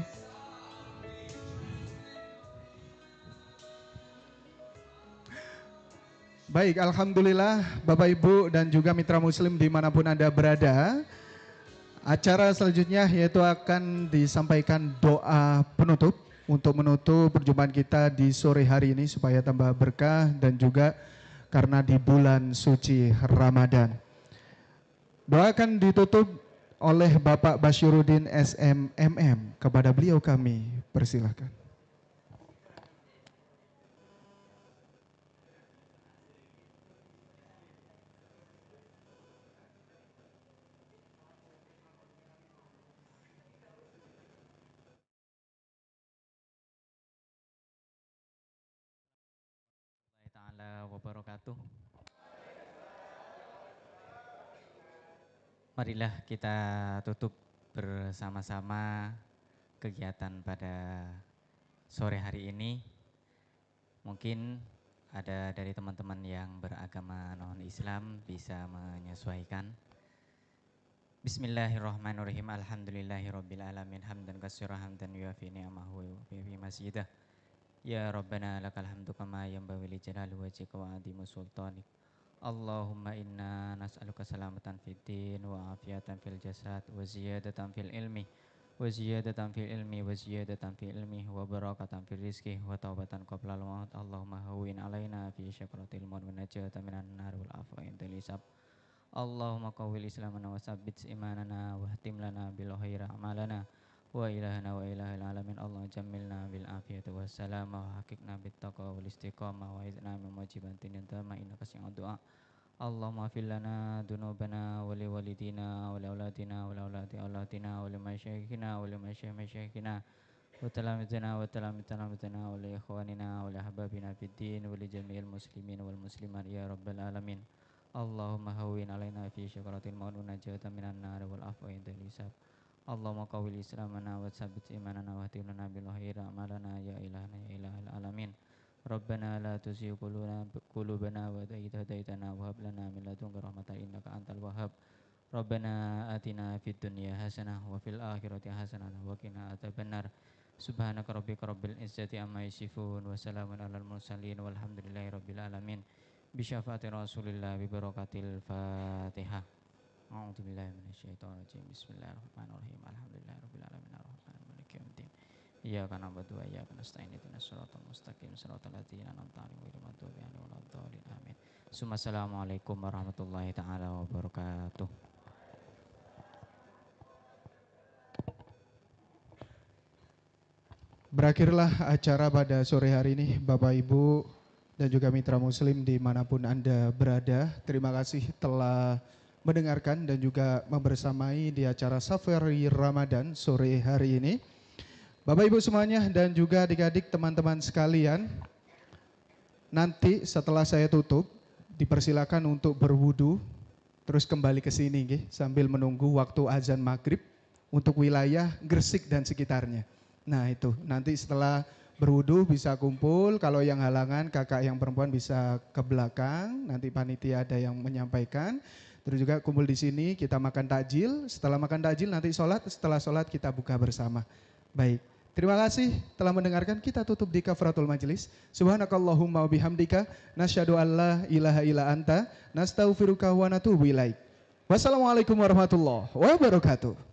S1: Baik, Alhamdulillah Bapak Ibu dan juga mitra muslim dimanapun Anda berada. Acara selanjutnya yaitu akan disampaikan doa penutup untuk menutup perjumpaan kita di sore hari ini supaya tambah berkah dan juga karena di bulan suci Ramadan. Doa akan ditutup oleh Bapak Basyiruddin SMMM. Kepada beliau kami persilahkan.
S10: Wabarakatuh. Marilah kita tutup bersama-sama kegiatan pada sore hari ini. Mungkin ada dari teman-teman yang beragama non-Islam bisa menyesuaikan. Bismillahirrahmanirrahim. Alhamdulillahirrabbilalamin. Hamdan katsira hamdan yuafi ni'amahu wa yuafi masjidah. Ya Rabbana lakal hamdu kama yanbaghi li jalali wajhika wa 'azimi sultanik. Allahumma inna nas'aluka salamatan fid din wa afiatan fil jasad wa ziyadatan fil ilmi wa ziyadatan fil ilmi wa ziyadatan fil ilmi wa barakatan fil rizqi wa taubatan qabla al-maut. Allahumma hawwin alaina fi syakratil maut wa najatan minan nar wal afwa indal hisab. Allahumma qawwil islamana wa sabbit imanana wa hatim lana bil khairi amalana wa ilahana wa ilahil alamin. Allah jammilna bil afiyati wassalama wa hakikna bit taqwa wal istiqamah wa izna min mujibatin yantama innaka sami'ud du'a. Allahumma fil lana dunubana wa li walidina wa li auladina wa li auladi auladina wa li masyayikhina wa li masyayikhina wa talamidina wa talamidina wa li ikhwanina wa li ahbabina fid din wa li jami'il muslimin wal muslimat ya rabbal alamin. Allahumma hawwin alaina fi syakaratil maut wa najatan minan nar wal afwa indal hisab. Allahumma qawwil islamana wa tsabbit imanana wa hatim lana bil khairi amalana ya ilahana ya ilahal alamin. Rabbana la tuzigh qulubana ba'da idh hadaitana wa hab lana min ladunka rahmatan innaka antal wahhab. Rabbana atina fid dunya hasanah wa fil akhirati hasanah wa qina adzabannar. Subhanaka rabbika rabbil izzati amma yasifun wa salamun alal mursalin walhamdulillahi rabbil alamin. Bi syafaati Rasulillah bi barakatil Fatihah. A'udzu billahi minasyaitonir rajim. Bismillahirrahmanirrahim. Alhamdulillahirabbil alamin arrahmanir maliki yaumiddin. Iyyaka na'budu wa iyyaka nasta'in. Ihdinas siratal mustaqim. Siratal ladzina an'amta 'alaihim ghairil maghdubi 'alaihim waladdallin. Amin. Assalamualaikum warahmatullahi taala wabarakatuh.
S1: Berakhirlah acara pada sore hari ini, Bapak Ibu dan juga mitra muslim dimanapun Anda berada. Terima kasih telah mendengarkan dan juga membersamai di acara Safari Ramadan sore hari ini. Bapak Ibu semuanya dan juga adik-adik teman-teman sekalian, nanti setelah saya tutup dipersilakan untuk berwudu terus kembali ke sini sambil menunggu waktu azan maghrib untuk wilayah Gresik dan sekitarnya. Nah itu nanti setelah berwudu bisa kumpul, kalau yang halangan kakak yang perempuan bisa ke belakang, nanti panitia ada yang menyampaikan. Terus juga kumpul di sini, kita makan takjil, setelah makan takjil nanti sholat, setelah sholat kita buka bersama. Baik, terima kasih telah mendengarkan, kita tutup di kafaratul majelis. Subhanakallahumma wa bihamdika, nasyhadu an la ilaha illa anta, nastaghfiruka wa natubu ilaik. Wassalamualaikum warahmatullahi wabarakatuh.